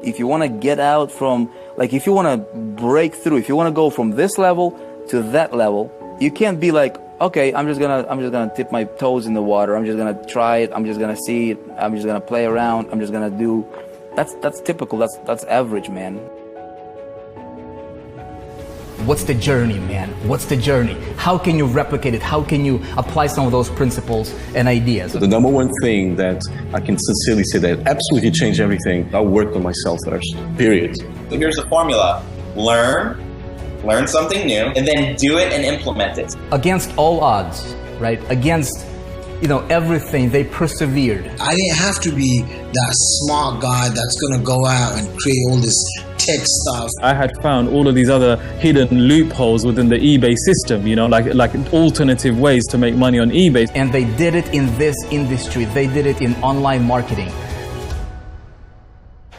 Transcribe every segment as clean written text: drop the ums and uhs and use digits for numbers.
If you want to get out from, like, if you want to break through, if you want to go from this level to that level, you can't be like, okay, I'm just gonna dip my toes in the water. I'm just gonna try it. I'm just gonna see it. I'm just gonna play around. I'm just gonna do. That's typical. That's average, man. What's the journey, man? What's the journey? How can you replicate it? How can you apply some of those principles and ideas? The number one thing that I can sincerely say that absolutely changed everything, I worked on myself first, period. So here's the formula. Learn something new, and then do it and implement it. Against all odds, right? Against, everything, they persevered. I didn't have to be that smart guy that's going to go out and create all this tech stuff. I had found all of these other hidden loopholes within the eBay system, like alternative ways to make money on eBay. And they did it in this industry. They did it in online marketing.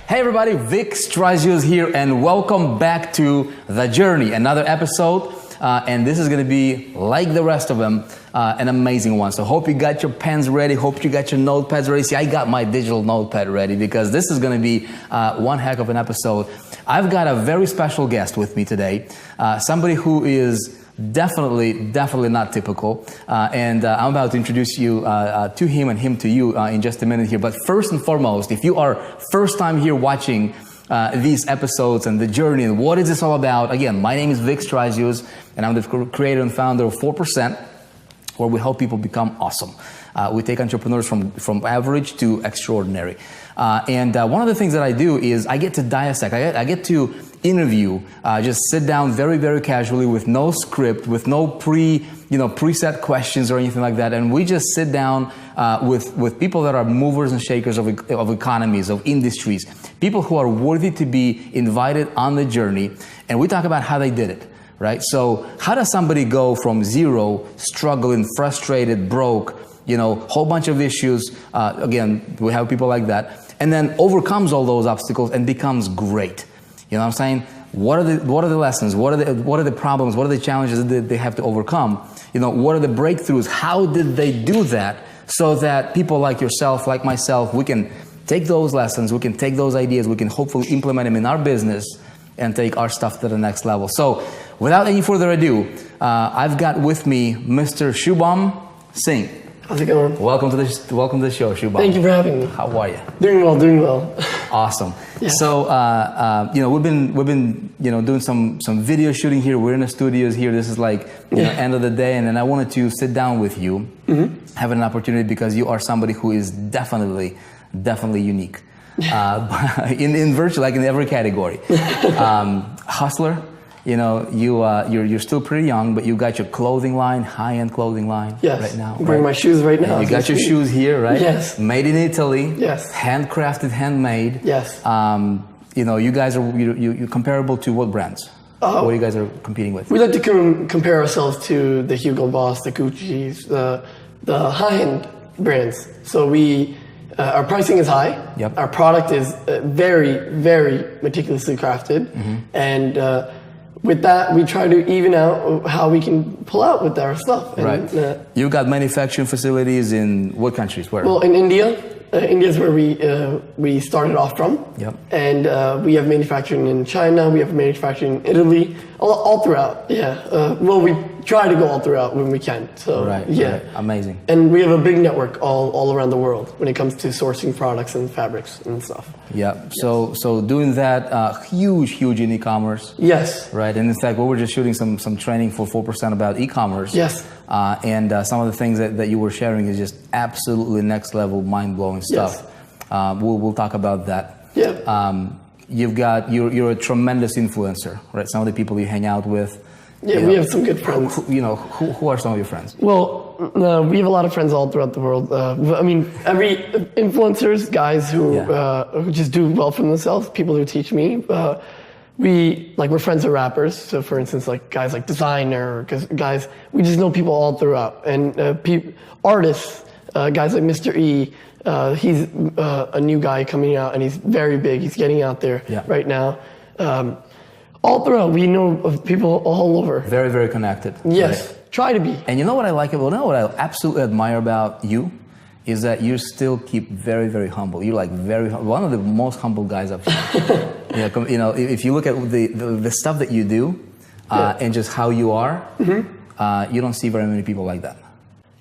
Hey everybody, Vic Strazios here, and welcome back to The Journey, another episode. And this is going to be, like the rest of them, an amazing one. So hope you got your pens ready. Hope you got your notepads ready. See, I got my digital notepad ready because this is going to be one heck of an episode. I've got a very special guest with me today. Somebody who is definitely not typical. And I'm about to introduce you to him and him to you in just a minute here. But first and foremost, if you are first time here watching these episodes and The Journey and what is this all about, again, my name is Vic Strazios and I'm the creator and founder of 4%, where we help people become awesome. We take entrepreneurs from average to extraordinary. And one of the things that I do is I get to dissect, I get to interview, just sit down very casually with no script, with no preset questions or anything like that. And we just sit down with people that are movers and shakers of economies, of industries, people who are worthy to be invited on the journey. And we talk about how they did it. Right? So how does somebody go from zero, struggling, frustrated, broke, whole bunch of issues, again, we have people like that, and then overcomes all those obstacles and becomes great. You know what I'm saying? What are the lessons? What are the problems? What are the challenges that they have to overcome? What are the breakthroughs? How did they do that so that people like yourself, like myself, we can take those lessons, we can take those ideas, we can hopefully implement them in our business and take our stuff to the next level. So without any further ado, I've got with me Mr. Shubham Singh. How's it going? Welcome to the show, Shubham. Thank you for having me. How are you? Doing well. Awesome. Yeah. So we've been doing some video shooting here. We're in the studios here. This is like end of the day, and then I wanted to sit down with you, have an opportunity because you are somebody who is definitely unique. In virtually, like in every category. Hustler, you're still pretty young, but you got your clothing line, high-end clothing line right now. I'm wearing my shoes right now. You got your shoes here, right? Yes. Made in Italy. Yes. Handcrafted, handmade. Yes. You guys are you're comparable to what brands? What you guys are competing with? We like to compare ourselves to the Hugo Boss, the Gucci's, the high-end brands. So our pricing is high. Yep. Our product is very meticulously crafted, and with that, we try to even out how we can pull out with our stuff. And, right. You got manufacturing facilities in what countries? Where? Well, in India. India is where we started off from. Yep. And we have manufacturing in China. We have manufacturing in Italy. All throughout. Yeah. We try to go all throughout when we can. So right. Amazing. And we have a big network all around the world when it comes to sourcing products and fabrics and stuff. Yeah. Yes. So doing that huge in e-commerce. Yes. Right. And in fact, we were just shooting some training for 4% about e-commerce. Yes. And some of the things that you were sharing is just absolutely next level, mind blowing stuff. Yes. We'll talk about that. Yeah. You're a tremendous influencer, right? Some of the people you hang out with. Yeah, we have some good friends. Who are some of your friends? Well, we have a lot of friends all throughout the world. Every influencers, guys who just do well for themselves, people who teach me. We're friends with rappers. So for instance, like guys like Designer, guys, we just know people all throughout. And artists, guys like Mr. E, he's a new guy coming out and he's very big. He's getting out there right now. All throughout, we know of people all over. Very connected. Yes, right? Try to be. And you know what I like about, what I absolutely admire about you is that you still keep very, very humble. You're like one of the most humble guys I've seen. You know, if you look at the stuff that you do and just how you are, you don't see very many people like that.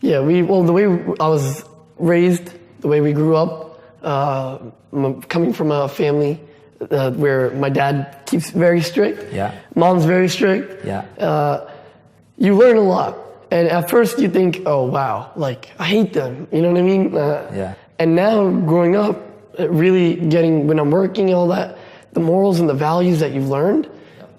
Yeah, the way I was raised, the way we grew up, coming from a family where my dad keeps very strict, mom's very strict, you learn a lot. And at first you think, oh wow, like I hate them, you know what I mean? And now growing up, really when I'm working and all that, the morals and the values that you've learned,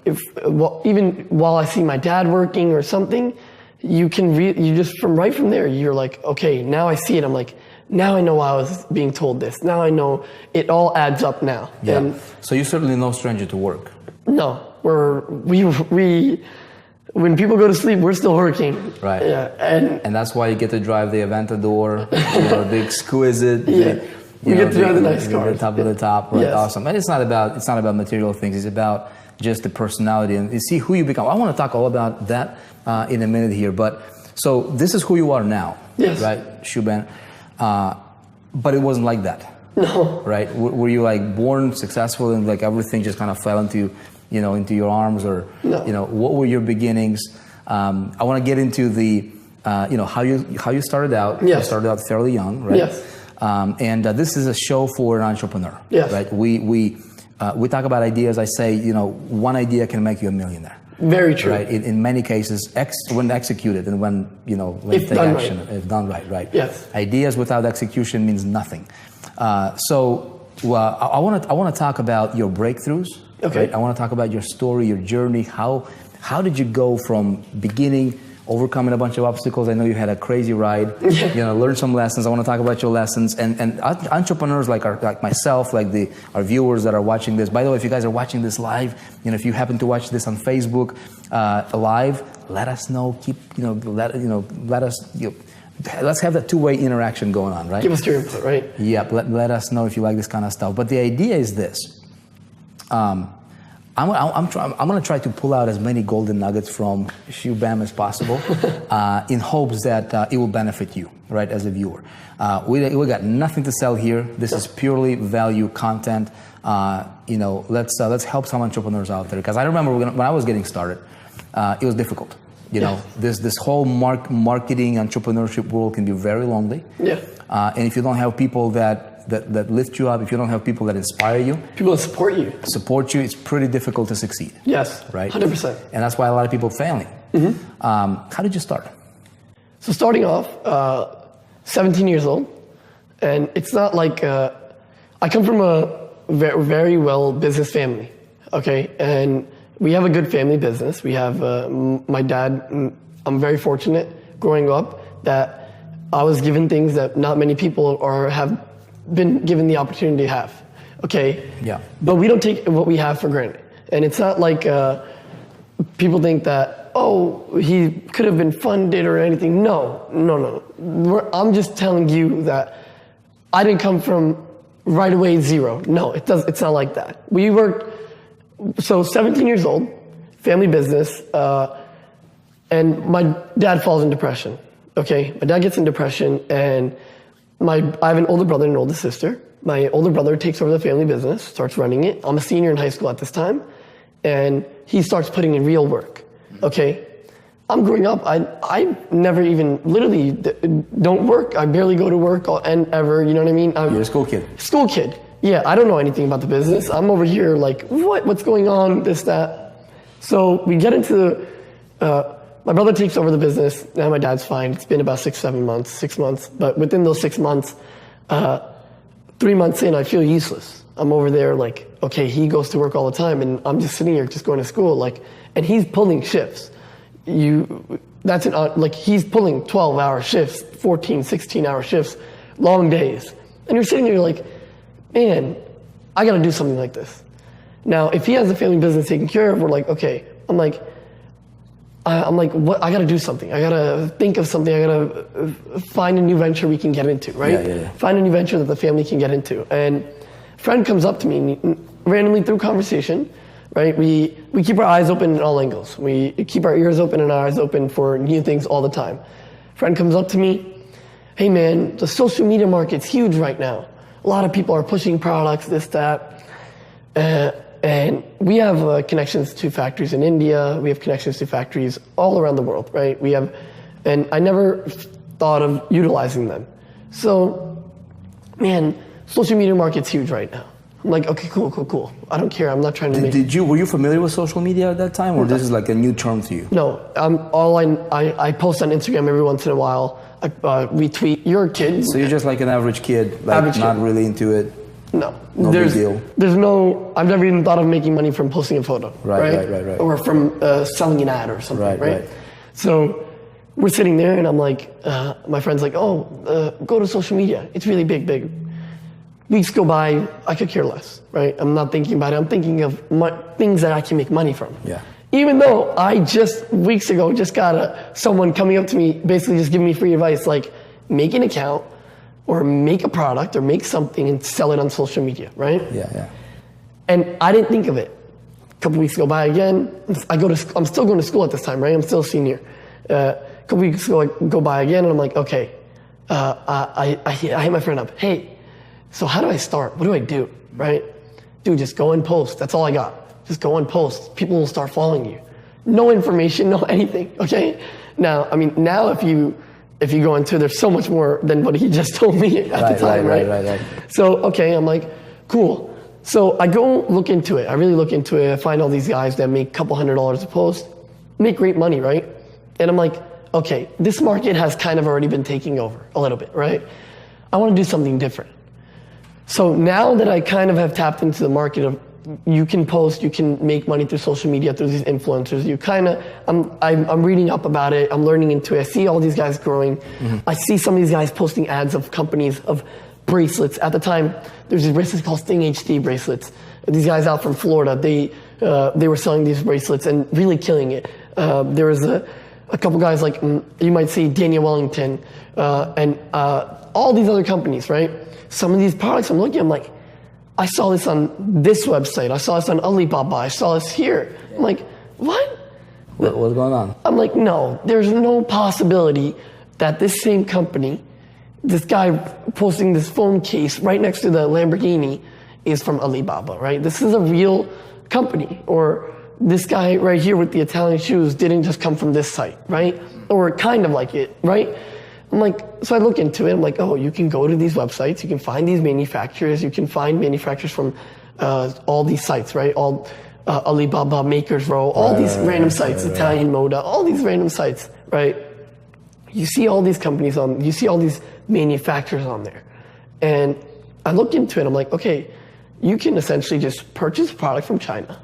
even while I see my dad working or something, you just right from there, you're like, okay, now I see it. I'm like, now I know why I was being told this. Now I know it all adds up now. Yeah. And so you're certainly no stranger to work. No, when people go to sleep, we're still working. Right. Yeah. And that's why you get to drive the Aventador, the exquisite. You get to drive the nice car. The top of the top, right? Yes. Awesome. And it's not about material things. It's about just the personality and you see who you become. I want to talk all about that in a minute here. But so this is who you are now, right, Shubham? But it wasn't like that. No. Right? Were you like born successful and like everything just kind of fell into your arms, or what were your beginnings? I want to get into the how you started out. Yes. You started out fairly young, right? Yes. And this is a show for an entrepreneur. Yes. Right? We talk about ideas. I say, one idea can make you a millionaire. Very true. Right. In many cases, when executed and when if take done action, right. if done right, right. Yes. Ideas without execution means nothing. So I want to talk about your breakthroughs. Okay. Right? I want to talk about your story, your journey. How did you go from beginning, overcoming a bunch of obstacles? I know you had a crazy ride. Learn some lessons. I want to talk about your lessons and entrepreneurs like myself, like our viewers that are watching this. By the way, if you guys are watching this live, if you happen to watch this on Facebook live, let us know. Let us. Let's have that two-way interaction going on, right? Give us your input, right? Yep. Let us know if you like this kind of stuff. But the idea is this. I'm going to try to pull out as many golden nuggets from Shubham as possible in hopes that it will benefit you, right, as a viewer. We got nothing to sell here. This is purely value content. Let's help some entrepreneurs out there. Because I remember when I was getting started, it was difficult. This whole marketing entrepreneurship world can be very lonely. Yeah. And if you don't have people that lift you up, if you don't have people that inspire you, people that support you, it's pretty difficult to succeed. Yes. Right? 100%. And that's why a lot of people failing. How did you start? So starting off, 17 years old, and it's not like I come from a very well business family, okay, and we have a good family business. We have my dad. I'm very fortunate growing up that I was given things that not many people have been given the opportunity to have, okay? Yeah. But we don't take what we have for granted. And it's not like people think that, he could have been funded or anything. No. I'm just telling you that I didn't come from right away zero. No, it's not like that. We worked, so 17 years old, family business, and my dad falls in depression, okay? My dad gets in depression, and I have an older brother and an older sister. My older brother takes over the family business, starts running it. I'm a senior in high school at this time, and he starts putting in real work, okay? I'm growing up, I never even, literally don't work. I barely go to work ever, you know what I mean? You're a school kid. School kid. Yeah, I don't know anything about the business. I'm over here like, what's going on, this, that. So we get into, my brother takes over the business. Now my dad's fine. It's been about 6 months. But within those 6 months, 3 months in, I feel useless. I'm over there like, okay, he goes to work all the time, and I'm just sitting here just going to school, like, and he's pulling shifts. He's pulling 12-hour shifts, 14, 16-hour shifts, long days. And you're sitting there like, man, I got to do something like this. Now, if he has the family business taken care of, we're like, okay. I'm like, what? I got to do something. I got to think of something. I got to find a new venture we can get into, right? Yeah. Find a new venture that the family can get into. And a friend comes up to me randomly through conversation, right? We keep our eyes open in all angles. We keep our ears open and our eyes open for new things all the time. Friend comes up to me, hey man, the social media market's huge right now. A lot of people are pushing products, this, that. And we have connections to factories in India. We have connections to factories all around the world, right? And I never thought of utilizing them. So, man, social media market's huge right now. I'm like, okay, cool. I don't care. I'm not trying to make. Were you familiar with social media at that time, or this is like a new term to you? No, I post on Instagram every once in a while. I retweet. You're a kid. So you're just like an average kid, like not really into it. No, big deal. There's no. I've never even thought of making money from posting a photo, right. or from selling an ad or something, right? Right. So we're sitting there, and I'm like, my friend's like, go to social media. It's really big. Weeks go by, I could care less, right? I'm not thinking about it. I'm thinking of things that I can make money from. Yeah. Even though I just weeks ago just got someone coming up to me, basically just giving me free advice, like make an account, or make a product, or make something and sell it on social media, right? Yeah. And I didn't think of it. A couple weeks go by again. I'm still going to school at this time, right? I'm still a senior. A couple weeks go by again, and I'm like, okay. I hit my friend up. Hey, so how do I start? What do I do, right? Dude, just go and post. That's all I got. Just go and post. People will start following you. No information, no anything, okay? Now if you go into it, there's so much more than what he just told me at the time, right? So, okay, I'm like, cool. So I go look into it. I really look into it. I find all these guys that make a couple $100s a post, make great money, right? And I'm like, okay, this market has kind of already been taking over a little bit, right? I want to do something different. So now that I kind of have tapped into the market of you can post, you can make money through social media, through these influencers, I'm reading up about it, I'm learning into it, I see all these guys growing. Mm-hmm. I see some of these guys posting ads of companies, of bracelets. At the time, there's these bracelets called Sting HD bracelets. These guys out from Florida, they were selling these bracelets and really killing it. There was a couple guys like, you might see Daniel Wellington, and all these other companies, right? Some of these products I'm looking, I'm like, I saw this on this website. I saw this on Alibaba. I saw this here. I'm like, what? What's going on? I'm like, no, there's no possibility that this same company, this guy posting this phone case right next to the Lamborghini is from Alibaba, right? This is a real company. Or this guy right here with the Italian shoes didn't just come from this site, right? Or kind of like it, right? I'm like, so I look into it. I'm like, oh, you can go to these websites. You can find these manufacturers. You can find manufacturers from all these sites, right? All Alibaba, Makers Row, all these random sites, Italian Moda, all these random sites, right? You see all these companies you see all these manufacturers on there. And I looked into it. I'm like, okay, you can essentially just purchase a product from China,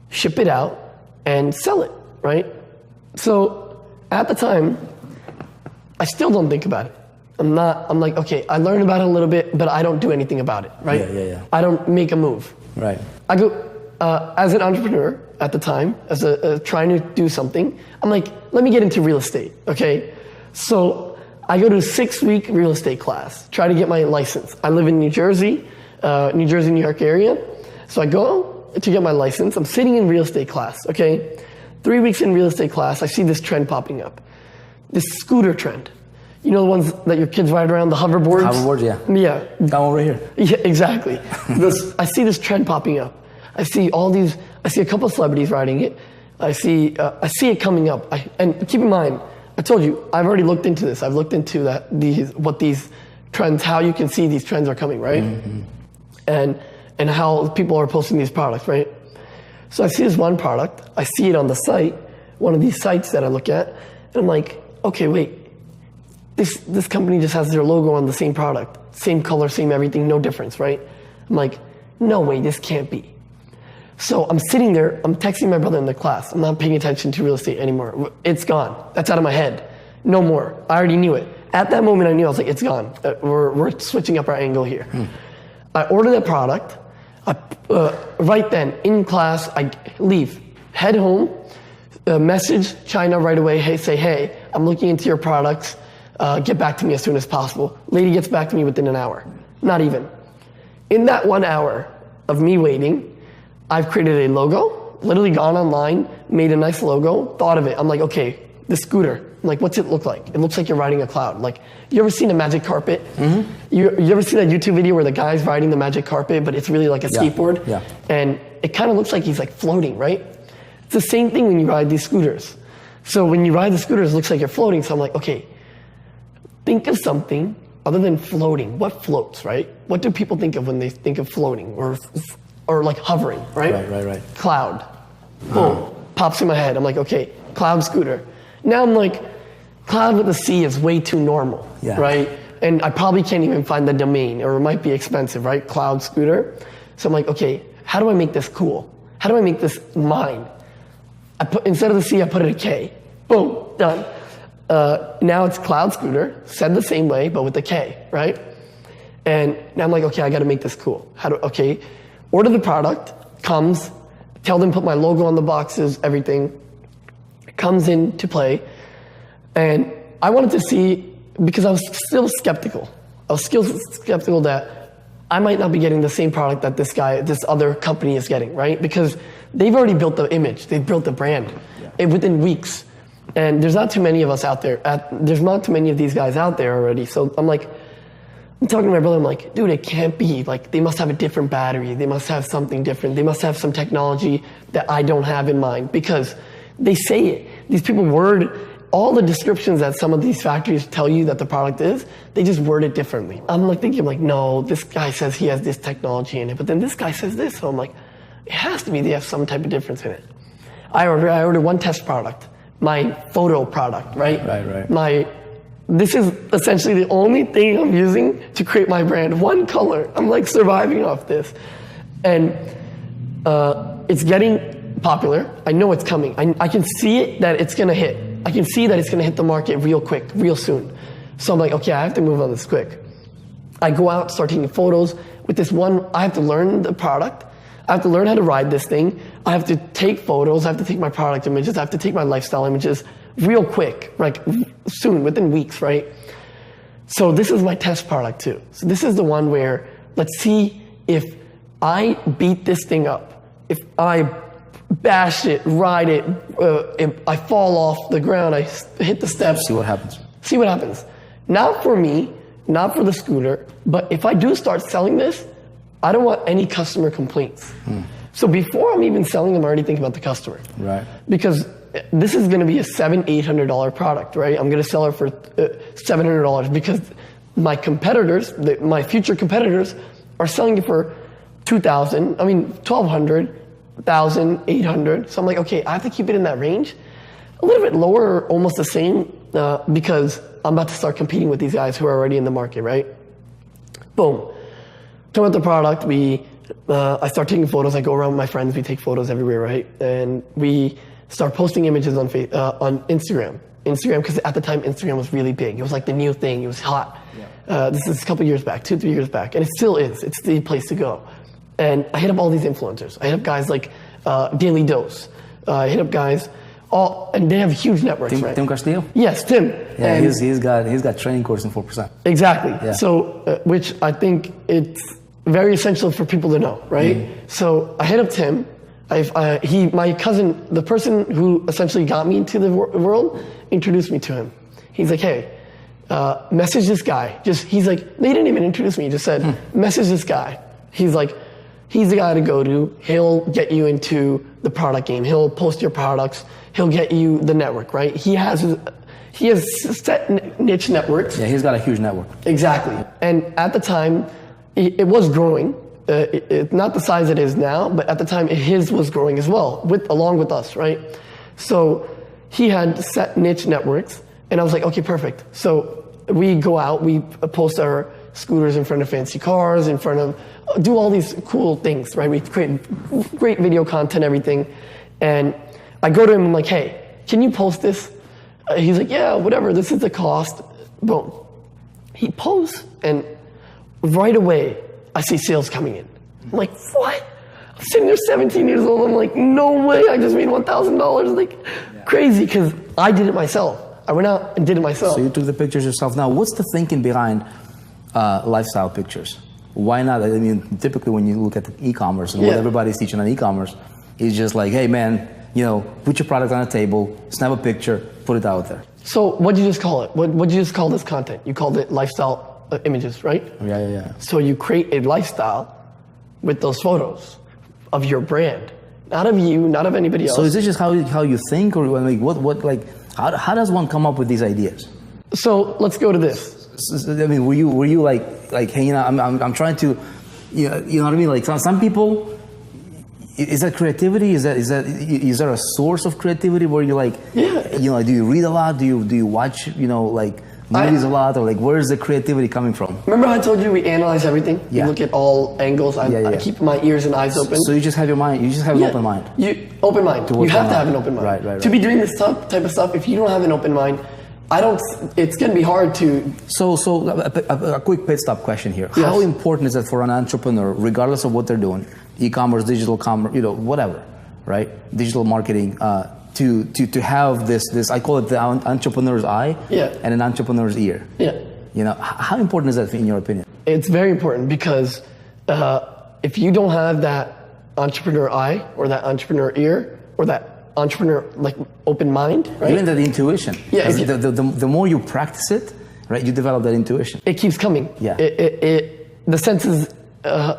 ship it out, and sell it, right? So at the time, I still don't think about it. I'm like, okay, I learned about it a little bit, but I don't do anything about it, right? Yeah. I don't make a move. Right. I go, as an entrepreneur at the time, as trying to do something, I'm like, let me get into real estate, okay? So I go to a 6-week real estate class, try to get my license. I live in New Jersey, New York area. So I go to get my license. I'm sitting in real estate class, okay? 3 weeks in real estate class, I see this trend popping up. This scooter trend. You know the ones that your kids ride around, the hoverboards? Hoverboards, yeah. Yeah. That one right here. Yeah, exactly. I see this trend popping up. I see a couple of celebrities riding it. I see it coming up. And keep in mind, I told you, I've already looked into this. I've looked into what these trends, how you can see these trends are coming, right? Mm-hmm. And how people are posting these products, right? So I see this one product. I see it on the site, one of these sites that I look at, and I'm like, okay, wait, this company just has their logo on the same product, same color, same everything, no difference, right? I'm like, no way, this can't be. So I'm sitting there, I'm texting my brother in the class. I'm not paying attention to real estate anymore. It's gone. That's out of my head. No more. I already knew it. At that moment, I knew. I was like, it's gone. We're switching up our angle here. I order that product. Right then, in class, I leave, head home, message China right away, hey, I'm looking into your products, get back to me as soon as possible. Lady gets back to me within an hour, not even. In that 1 hour of me waiting, I've created a logo, literally gone online, made a nice logo, thought of it. I'm like, okay, the scooter, Like, what's it look like? It looks like you're riding a cloud. Like, you ever seen a magic carpet? You ever seen that YouTube video where the guy's riding the magic carpet, but it's really like a skateboard? Yeah. And it kind of looks like he's like floating, right? It's the same thing when you ride these scooters. So when you ride the scooters, it looks like you're floating. So I'm like, okay, think of something other than floating. What floats, right? What do people think of when they think of floating or like hovering, right? Right. Cloud. Boom. Pops in my head. I'm like, okay, cloud scooter. Now I'm like, cloud with a C is way too normal, right? And I probably can't even find the domain, or it might be expensive, right? Cloud scooter. So I'm like, okay, how do I make this cool? How do I make this mine? Instead of the C, I put it a K. Boom, done. Now it's cloud scooter, said the same way, but with the K, right? And now I'm like, okay, I gotta make this cool. Okay, order the product, comes, tell them put my logo on the boxes, everything. Comes into play. And I wanted to see, because I was still skeptical. I was still skeptical that I might not be getting the same product that this other company is getting, right? Because they've already built the image, they've built the brand within weeks. And there's not too many of us out there. There's not too many of these guys out there already. So I'm talking to my brother, I'm like, dude, it can't be. Like, they must have a different battery. They must have something different. They must have some technology that I don't have in mind, because they say it. These people word all the descriptions that some of these factories tell you that the product is, they just word it differently. I'm like thinking, like, no, this guy says he has this technology in it, but then this guy says this. So I'm like, it has to be they have some type of difference in it. I ordered one test product, my photo product, right? Right. This is essentially the only thing I'm using to create my brand. One color. I'm like surviving off this. And it's getting popular. I know it's coming. I can see it that it's gonna hit. I can see that it's gonna hit the market real quick, real soon. So I'm like, okay, I have to move on this quick. I go out, start taking photos. With this one, I have to learn the product. I have to learn how to ride this thing. I have to take photos. I have to take my product images. I have to take my lifestyle images real quick, like soon, within weeks, right? So this is my test product too. So this is the one where, let's see if I beat this thing up. If I bash it, ride it, if I fall off the ground, I hit the steps. See what happens. See what happens. Not for me, not for the scooter, but if I do start selling this, I don't want any customer complaints. So before I'm even selling, I'm already thinking about the customer. Right. Because this is going to be a $700-800 product, right? I'm going to sell it for $700 because my competitors, my future competitors, are selling it for $2,000. I mean, $1,200, $1,000, $800. So I'm like, okay, I have to keep it in that range, a little bit lower, or almost the same, because I'm about to start competing with these guys who are already in the market, right? Boom. Talk about the product. I start taking photos. I go around with my friends. We take photos everywhere, right? And we start posting images on Instagram. Instagram, because at the time, Instagram was really big. It was like the new thing. It was hot. This is a couple years back, 2-3 years back. And it still is. It's the place to go. And I hit up all these influencers. I hit up guys like Daily Dose. I hit up guys, and they have huge networks, right? Tim Castillo? Yes, Tim. Yeah, and he's got training course in 4%. Exactly. Yeah. So, which I think it's very essential for people to know, right? So I hit up Tim. My cousin, the person who essentially got me into the world, introduced me to him. He's like, hey, message this guy. He's like, they didn't even introduce me. He just said, message this guy. He's like, he's the guy to go to. He'll get you into the product game. He'll post your products. He'll get you the network, right? He has set niche networks. Yeah, he's got a huge network. Exactly. And at the time, it was growing. Not the size it is now, but at the time, his was growing as well, along with us, right? So he had set niche networks, and I was like, okay, perfect. So we go out, we post our scooters in front of fancy cars, do all these cool things, right? We create great video content, everything. And I go to him, I'm like, hey, can you post this? He's like, yeah, whatever, this is the cost. Boom. He posts, and right away, I see sales coming in. I'm like, what? I'm sitting there 17 years old. I'm like, no way, I just made $1,000. Like, crazy, because I did it myself. I went out and did it myself. So you took the pictures yourself. Now, what's the thinking behind lifestyle pictures? Why not? I mean, typically when you look at the e-commerce and what everybody's teaching on e-commerce, it's just like, hey man, put your product on a table, snap a picture, put it out there. So what'd you just call it? What'd you just call this content? You called it lifestyle images, right? Yeah. So you create a lifestyle with those photos of your brand, not of you, not of anybody else. So is this just how you think, or like what like how does one come up with these ideas? So let's go to this. I mean, were you like hey, you know, I'm trying to, you know what I mean? Like some people, is that creativity? Is there a source of creativity where you like, you know, do you read a lot? Do you watch, you know, like movies a lot, or like where's the creativity coming from? Remember how I told you we analyze everything? Yeah. We look at all angles. I keep my ears and eyes open. So you just have your mind. You just have an open mind. Open mind. You have to have an open mind. Right. To be doing this type of stuff, if you don't have an open mind, it's going to be hard to. So a quick pit stop question here. Yes. How important is it for an entrepreneur, regardless of what they're doing, e-commerce, digital commerce, you know, whatever, right? Digital marketing, to have this, I call it the entrepreneur's eye and an entrepreneur's ear. Yeah. You know, how important is that in your opinion? It's very important because if you don't have that entrepreneur eye or that entrepreneur ear or that entrepreneur like open mind, right? Even that intuition. Yeah. The more you practice it, right, you develop that intuition. It keeps coming. Yeah. The senses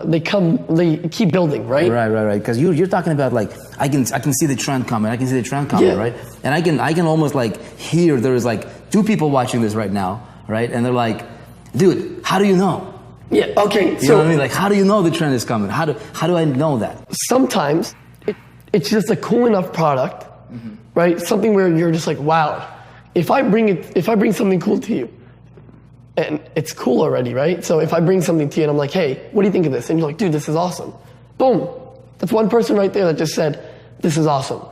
they keep building, right? Right. Because you're talking about like I can see the trend coming. I can see the trend coming, right? And I can almost like hear there is like two people watching this right now, right? And they're like, dude, how do you know? Yeah. Okay. You know what I mean? Like, how do you know the trend is coming? How do I know that? Sometimes it's just a cool enough product, right? Something where you're just like, wow. If I bring something cool to you, and it's cool already, right? So if I bring something to you and I'm like, hey, what do you think of this? And you're like, dude, this is awesome. Boom. That's one person right there that just said, this is awesome.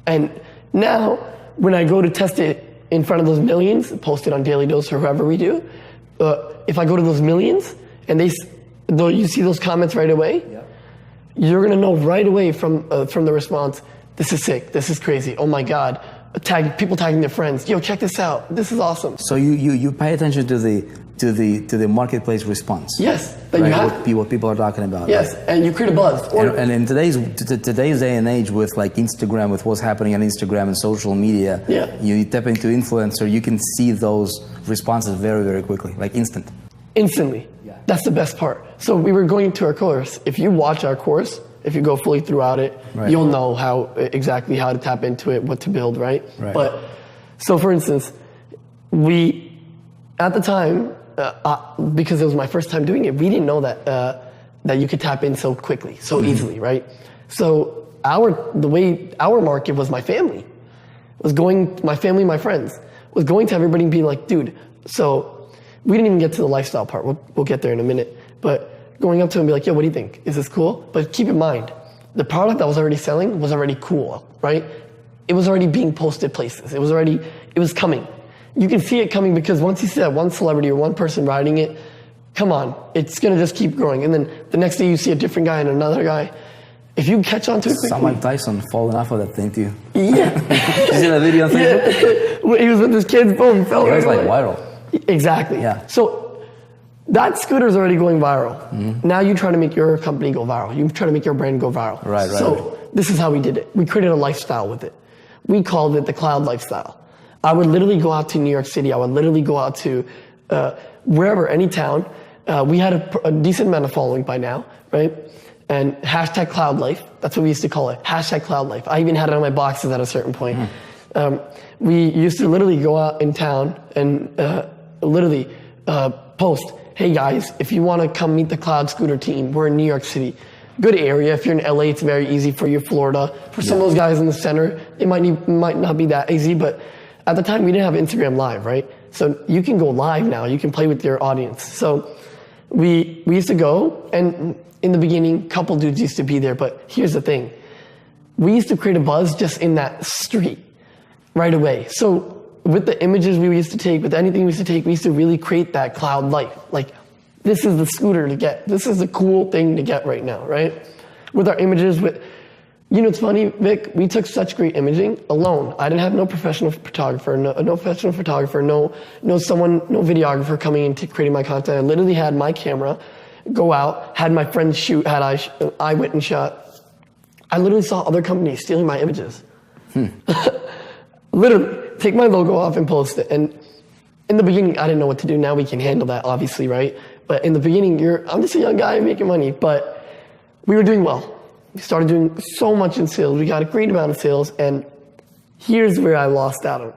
And now, when I go to test it in front of those millions, post it on Daily Dose or whoever we do, if I go to those millions and you see those comments right away, you're gonna know right away from the response, this is sick, this is crazy, oh my God. People tagging their friends. Yo, check this out. This is awesome. So you pay attention to the marketplace response. Yes, that right? you have. What people are talking about. Yes, right? and you create a buzz. And in today's day and age, with like Instagram, with what's happening on Instagram and social media, you tap into influencer, you can see those responses very, very quickly, like instant. Instantly. Yeah. That's the best part. So we were going to our course. If you watch our course, if you go fully throughout it, you'll know exactly how to tap into it, what to build, right? But so for instance, we at the time, because it was my first time doing it, we didn't know that you could tap in so quickly, so easily, right? So the way our market was my family, my family, my friends, was going to everybody and being like, dude, so we didn't even get to the lifestyle part. We'll get there in a minute, but going up to him and be like, yo, what do you think? Is this cool? But keep in mind, the product that was already selling was already cool, right? It was already being posted places. It was coming. You can see it coming because once you see that one celebrity or one person riding it, come on, it's gonna just keep growing. And then the next day you see a different guy and another guy. If you catch on to it quickly. Sound like Tyson falling off of that thing too. Yeah. Did you see that video on Facebook? He was with his kids, boom, fell right It was like away. viral. Exactly. Yeah. So that scooter is already going viral. Now you try to make your company go viral. You try to make your brand go viral. Right. So this is how we did it. We created a lifestyle with it. We called it the Cloud Lifestyle. I would literally go out to New York City. I would literally go out to wherever, any town. We had a decent amount of following by now, right? And hashtag Cloud Life. That's what we used to call it. Hashtag Cloud Life. I even had it on my boxes at a certain point. We used to literally go out in town and literally post, hey guys, if you want to come meet the Cloud Scooter team, we're in New York City. Good area. If you're in LA, it's very easy. For you, Florida. For some of those guys in the center, it might not be that easy, but at the time we didn't have Instagram Live, right? So you can go live now. You can play with your audience. So we used to go, and in the beginning, a couple dudes used to be there, but here's the thing. We used to create a buzz just in that street right away. So with the images we used to take, with anything we used to take, we used to really create that cloud life. Like, this is the scooter to get. This is the cool thing to get right now, right? With our images, it's funny, Vic, we took such great imaging alone. I didn't have no professional photographer, no videographer coming in creating my content. I literally had my camera, go out, had my friends shoot, I went and shot. I literally saw other companies stealing my images. Literally. take my logo off and post it. And in the beginning, I didn't know what to do. Now we can handle that, obviously, right? But in the beginning, I'm just a young guy making money. But we were doing well. We started doing so much in sales. We got a great amount of sales. And here's where I lost out on.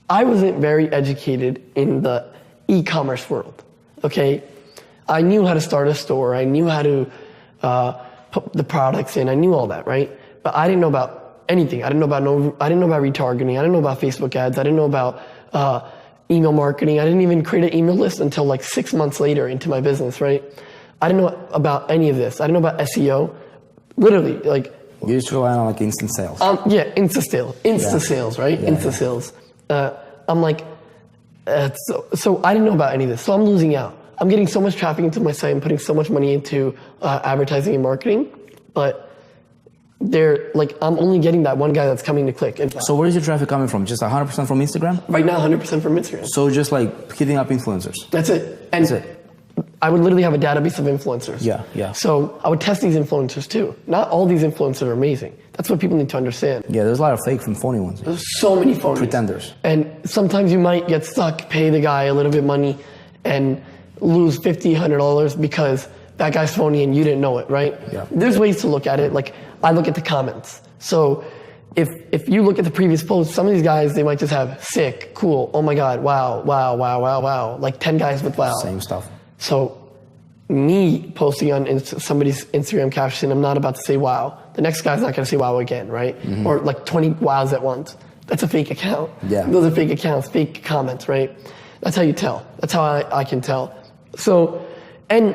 I wasn't very educated in the e-commerce world, okay? I knew how to start a store. I knew how to put the products in. I knew all that, right? But I didn't know about anything. I didn't know about retargeting. I didn't know about Facebook ads. I didn't know about email marketing. I didn't even create an email list until like 6 months later into my business, right? I didn't know about any of this. I didn't know about SEO. Literally, like. You just rely on like instant sales. Yeah, Insta sales, right? Yeah, Insta sales. I'm like, so I didn't know about any of this. So I'm losing out. I'm getting so much traffic into my site and putting so much money into advertising and marketing, but I'm only getting that one guy that's coming to click. So where is your traffic coming from? Just 100% from Instagram? Right now, 100% from Instagram. So just like hitting up influencers? That's it. And That's it. I would literally have a database of influencers. Yeah. So I would test these influencers too. Not all these influencers are amazing. That's what people need to understand. Yeah, there's a lot of fake and phony ones. There's so many phonies. Pretenders. And sometimes you might get stuck, pay the guy a little bit of money, and lose $50, $100 because that guy's phony and you didn't know it, right? Yeah. There's ways to look at it. Like, I look at the comments. So if you look at the previous posts, some of these guys, they might just have sick, cool, oh my God, wow. Like 10 guys with wow. Same stuff. So me posting on somebody's Instagram caption, I'm not about to say wow. The next guy's not going to say wow again, right? Mm-hmm. Or like 20 wows at once. That's a fake account. Yeah. Those are fake accounts, fake comments, right? That's how you tell. That's how I can tell. So, and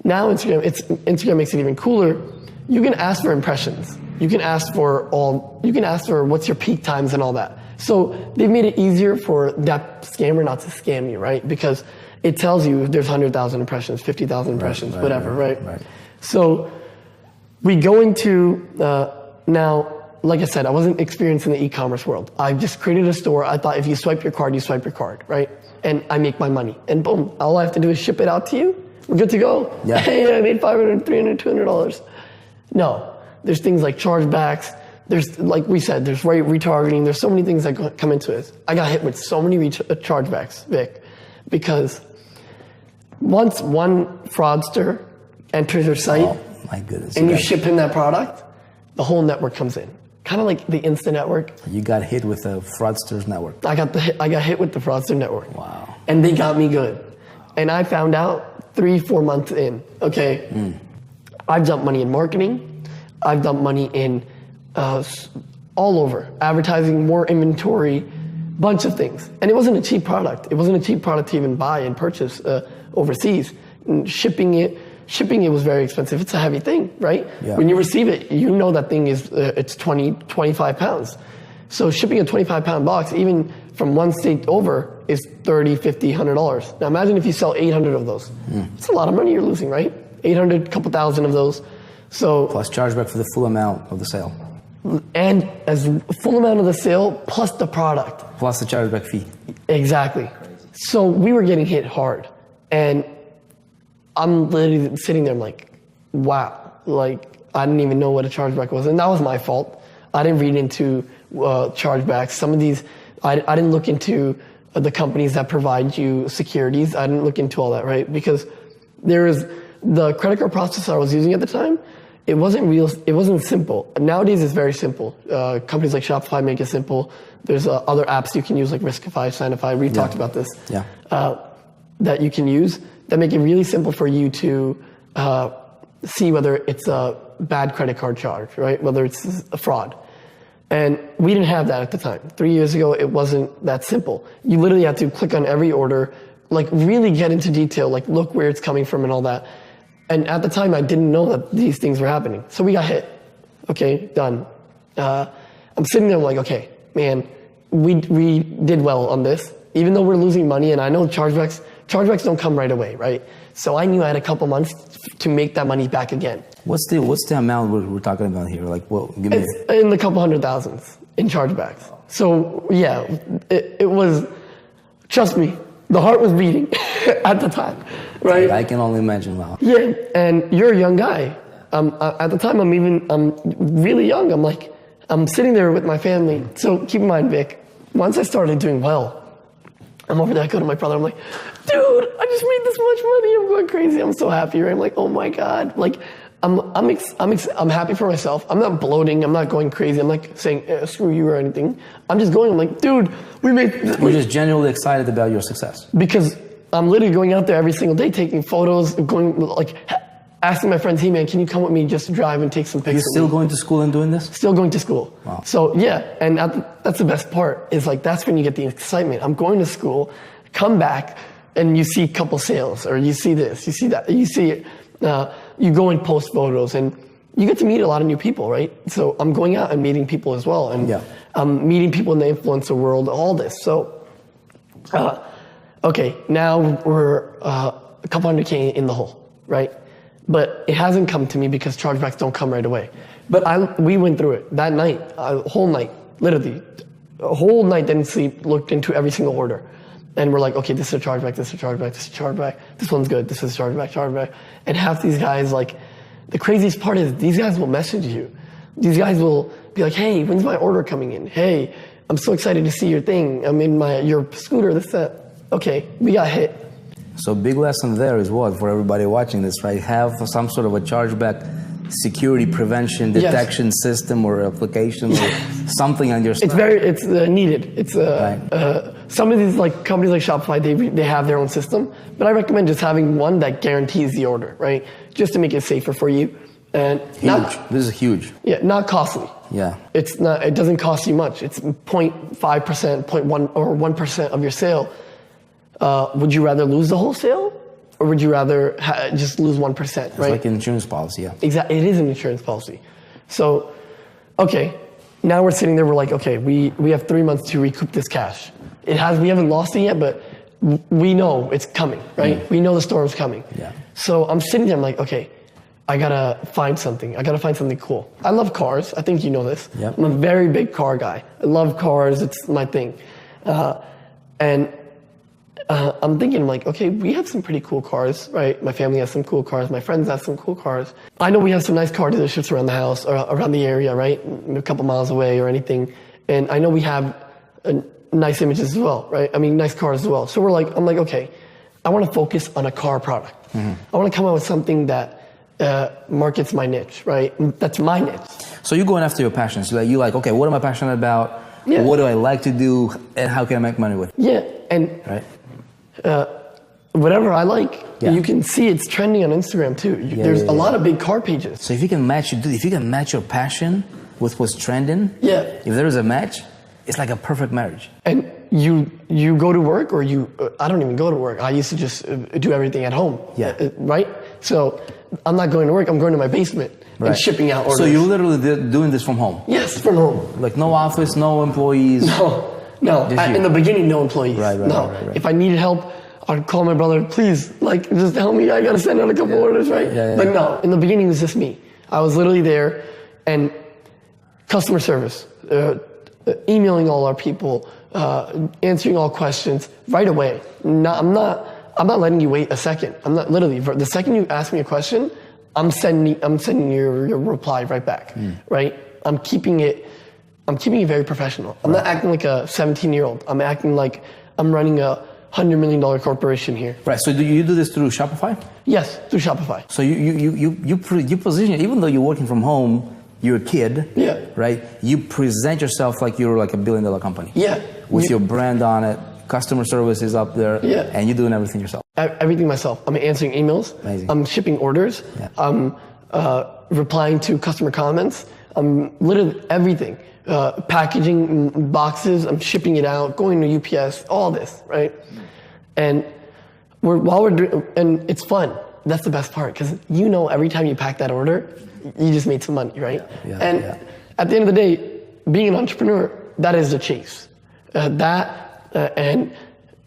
now Instagram makes it even cooler. You can ask for impressions. You can ask for what's your peak times and all that. So they've made it easier for that scammer not to scam you, right? Because it tells you there's 100,000 impressions, 50,000 impressions, whatever, right? So we go into, now, like I said, I wasn't experienced in the e-commerce world. I just created a store. I thought if you swipe your card, right? And I make my money. And boom, all I have to do is ship it out to you. We're good to go. Yeah. Hey, I made $500, $300, $200. No, there's things like chargebacks. There's, like we said, there's retargeting. There's so many things that come into it. I got hit with so many chargebacks, Vic, because once one fraudster enters your site, Oh my goodness. and you ship him that product, the whole network comes in. Kind of like the Insta network. You got hit with a fraudster's network. I got hit with the fraudster network. Wow. And they got me good. And I found out 3-4 months in, okay, I've dumped money in marketing. I've dumped money in all over. Advertising, more inventory, bunch of things. And it wasn't a cheap product. It wasn't a cheap product to even buy and purchase overseas. And shipping it was very expensive. It's a heavy thing, right? Yeah. When you receive it, you know that thing is, it's 20, 25 pounds. So shipping a 25-pound box, even from one state over, is $30, $50, $100. Now imagine if you sell 800 of those. It's a lot of money you're losing, right? 800, couple thousand of those. So Plus chargeback for the full amount of the sale. and as full amount of the sale plus the product. Plus the chargeback fee. Exactly. So we were getting hit hard. And I'm literally sitting there, I'm like, wow. Like, I didn't even know what a chargeback was. And that was my fault. I didn't read into chargebacks. Some of these, I didn't look into the companies that provide you securities. I didn't look into all that, right? Because there is the credit card processor I was using at the time. It wasn't simple. Nowadays it's very simple. Companies like Shopify make it simple. There's other apps you can use like Riskify, Signify. We've talked about this. Yeah. That you can use that make it really simple for you to see whether it's a bad credit card charge, right? Whether it's a fraud. And we didn't have that at the time. 3 years ago, it wasn't that simple. You literally had to click on every order, like really get into detail, like look where it's coming from and all that. And at the time, I didn't know that these things were happening. So we got hit. Okay, done. I'm sitting there, I'm like, okay, man, we did well on this. Even though we're losing money, and I know chargebacks don't come right away, right? So I knew I had a couple months to make that money back again. What's the amount we're talking about here? Like, well, give me. It's in the couple $100,000s in chargebacks. So yeah, it was. Trust me, the heart was beating at the time, right? I can only imagine. Wow. Yeah, and you're a young guy. At the time, I'm really young. I'm sitting there with my family. So keep in mind, Vic, once I started doing well, I'm over there, I go to my brother, I'm like, dude, I just made this much money, I'm going crazy, I'm so happy, right? I'm like, oh my God, like, I'm happy for myself. I'm not bloating, I'm not going crazy, I'm not saying screw you or anything. I'm just going, I'm like, dude, You're just genuinely excited about your success. because I'm literally going out there every single day, taking photos, going, like, asking my friends, hey man, can you come with me just to drive and take some pictures? You're still going to school and doing this? Still going to school. Wow. So yeah, and that's the best part, is like, that's when you get the excitement. I'm going to school, come back, and you see a couple sales, or you see this, you see that, you see it. You go and post photos, and you get to meet a lot of new people, right? So I'm going out and meeting people as well, and I'm meeting people in the influencer world, all this. So, okay, now we're a couple hundred K in the hole, right? But it hasn't come to me because chargebacks don't come right away. But we went through it that night, a whole night, literally, a whole night, didn't sleep, looked into every single order. And we're like, okay, this is a chargeback, this is a chargeback, this is a chargeback, this one's good, this is a chargeback. And half these guys, like, the craziest part is these guys will message you. These guys will be like, hey, when's my order coming in? Hey, I'm so excited to see your thing. I'm in your scooter, this, that. Okay, we got hit. So big lesson there is what, for everybody watching this, right? Have some sort of a chargeback security prevention detection system or application or something on your site. It's needed. It's some of these like companies like Shopify, they have their own system, but I recommend just having one that guarantees the order, right? Just to make it safer for you. And huge. This is huge. Yeah, not costly. Yeah. It's not. It doesn't cost you much. It's 0.5%, 0.1 or 1% of your sale. Would you rather lose the whole sale, or would you rather just lose 1%? Right? It's like an insurance policy. Yeah. Exactly. It is an insurance policy. So, okay, now we're sitting there. We're like, okay, we have 3 months to recoup this cash. We haven't lost it yet, but we know it's coming, right? We know the storm's coming. Yeah. So I'm sitting there. I'm like, okay, I gotta find something. I gotta find something cool. I love cars. I think you know this. Yep. I'm a very big car guy. I love cars. It's my thing. And I'm thinking, like, okay, we have some pretty cool cars, right? My family has some cool cars. My friends have some cool cars. I know we have some nice car dealerships around the house, or around the area, right? A couple miles away or anything. And I know we have nice images as well, right? I mean, nice cars as well. So I'm like, okay, I want to focus on a car product. I want to come out with something that markets my niche, right? That's my niche. So you're going after your passions. You're like, okay, what am I passionate about? Yeah. What do I like to do? And how can I make money with it? Yeah, and Right? whatever I like, Yeah. you can see it's trending on Instagram too. There's a lot of big car pages. So if you can match your passion with what's trending, if there is a match, it's like a perfect marriage. And you go to work, or I don't even go to work. I used to just do everything at home. Yeah. Right? So I'm not going to work, I'm going to my basement and shipping out orders. So you're literally doing this from home? Yes, from home. Like no office, no employees? No. In the beginning, no employees. Right. If I needed help, I'd call my brother, please, like, just help me. I got to send out a couple orders, right? But no, in the beginning, it was just me. I was literally there, and customer service, emailing all our people, answering all questions right away. I'm not letting you wait a second. I'm not literally, the second you ask me a question, I'm sending your reply right back, right? I'm keeping it very professional. I'm not acting like a 17-year-old. I'm acting like I'm running a $100 million corporation here. Right. So do you do this through Shopify? Yes, through Shopify. So you position it, even though you're working from home, you're a kid. Yeah. Right. You present yourself like you're like a $1 billion company. Yeah. With your brand on it, customer service is up there. Yeah. And you're doing everything yourself. Everything myself. I'm answering emails. Amazing. I'm shipping orders. Yeah. I'm replying to customer comments. I'm literally everything. Packaging boxes. I'm shipping it out. Going to UPS. All this, right? And while we're doing, and it's fun. That's the best part, because every time you pack that order, you just made some money, right? At the end of the day, being an entrepreneur, that is the chase. And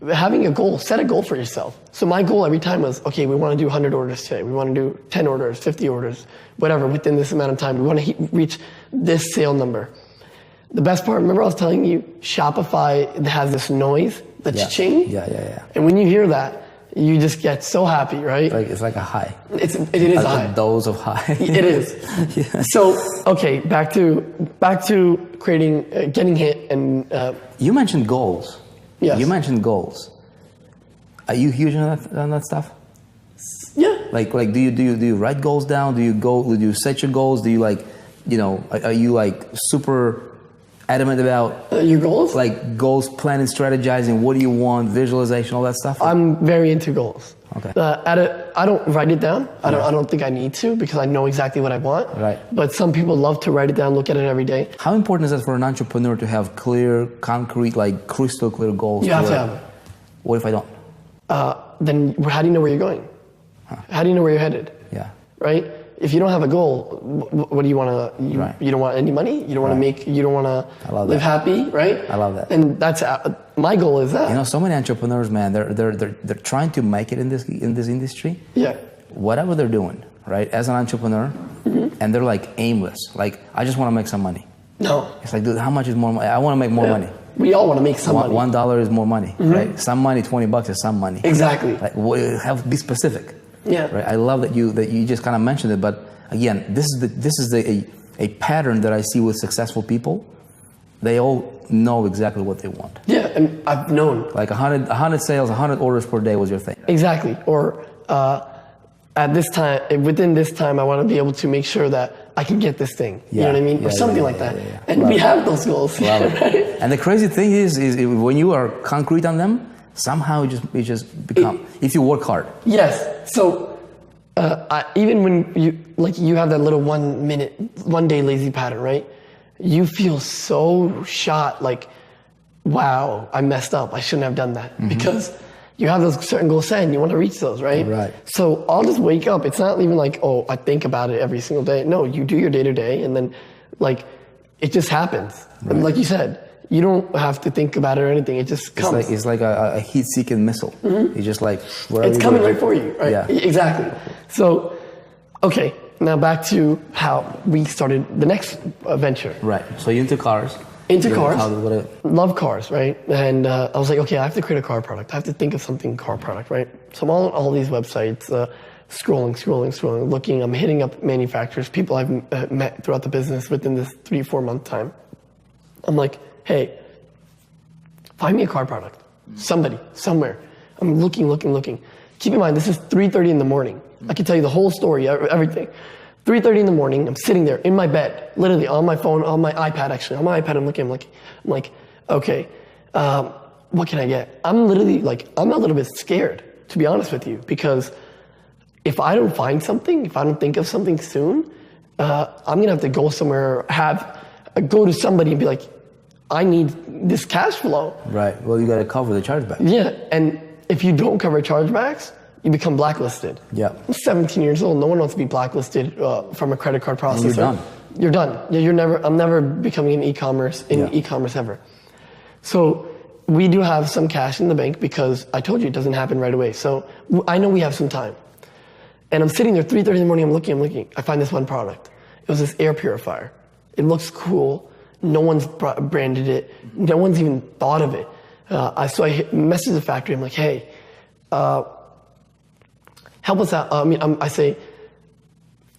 having a goal, set a goal for yourself. So my goal every time was, okay, we want to do 100 orders today. We want to do 10 orders, 50 orders, whatever, within this amount of time. We want to reach this sale number. The best part, remember I was telling you, Shopify has this noise, the cha-ching? Yeah. And when you hear that, you just get so happy, right? Like it's like a high. It is A high. dose of high. It is. So, okay, back to creating, getting hit, and You mentioned goals. Yes. You mentioned goals. Are you huge on that stuff? yeah, Like do you write goals down? Do you set your goals? Do you are you like super adamant about your goals. like goals, planning, strategizing? What do you want? Visualization, all that stuff. I'm very into goals. Okay. I don't write it down. I don't think I need to because I know exactly what I want. Right. But some people love to write it down, look at it every day. How important is it for an entrepreneur to have clear, concrete, like crystal clear goals? You have to have it. What if I don't? Then how do you know where you're going? How do you know where you're headed? Yeah. Right? If you don't have a goal, what do you want to? Right. You don't want any money. You don't want to Right. make. You don't want I to love live that. happy, right? I love that. And that's my goal is that. You know, so many entrepreneurs, man, they're trying to make it in this industry. Yeah. Whatever they're doing, right? As an entrepreneur, and they're like aimless. Like, I just want to make some money. No. It's like, dude, how much is more money? I want to make more money. We all want to make some money. $1 is more money, right? Some money, $20 is some money. Exactly. Like, be specific. Yeah. Right. I love that you just kind of mentioned it, but again, this is a pattern that I see with successful people. They all know exactly what they want. Yeah, and I've known. Like 100 sales, 100 orders per day was your thing. Exactly. Or at this time, within this time, I want to be able to make sure that I can get this thing. You know what I mean? Or something like that. Yeah. And we have those goals. Love it. Right? And the crazy thing is when you are concrete on them, somehow it just become, if you work hard. Yes. So even when you have that little 1 day lazy pattern, right? You feel so shot, like, wow, I messed up. I shouldn't have done that because you have those certain goals set and you want to reach those, right? Right. So I'll just wake up. It's not even like, oh, I think about it every single day. No, you do your day to day and then like it just happens. Right. And like you said, you don't have to think about it or anything. It just comes. It's like a heat-seeking missile. It's just like wherever It's you coming go. right for you, right? Yeah. Exactly. So, okay, now back to how we started the next venture. Right. So you're into cars. Into You- cars. what Love cars, right? And I was like, okay, I have to create a car product. I have to think of something car product, right? So I'm on all these websites, scrolling, looking. I'm hitting up manufacturers, people I've met throughout the business within this 3-4 month time. I'm like, hey, find me a car product. Somebody, somewhere. I'm looking. Keep in mind, this is 3:30 in the morning. I can tell you the whole story, everything. 3:30 in the morning, I'm sitting there in my bed, literally on my phone, on my iPad actually. On my iPad, I'm like, okay, what can I get? I'm literally like, I'm a little bit scared, to be honest with you, because if I don't find something, if I don't think of something soon, I'm gonna have to go somewhere, go to somebody and be like, I need this cash flow. Right. Well, you got to cover the chargeback. Yeah, and if you don't cover chargebacks, you become blacklisted. Yeah. I'm 17 years old. No one wants to be blacklisted from a credit card processor. you're done. You're done. Yeah, I'm never becoming an e-commerce ever. So we do have some cash in the bank because I told you it doesn't happen right away. So I know we have some time. And I'm sitting there 3:30 in the morning. I'm looking. I find this one product. It was this air purifier. It looks cool. No one's branded it. No one's even thought of it. So I message the factory. I'm like, hey, help us out. I say,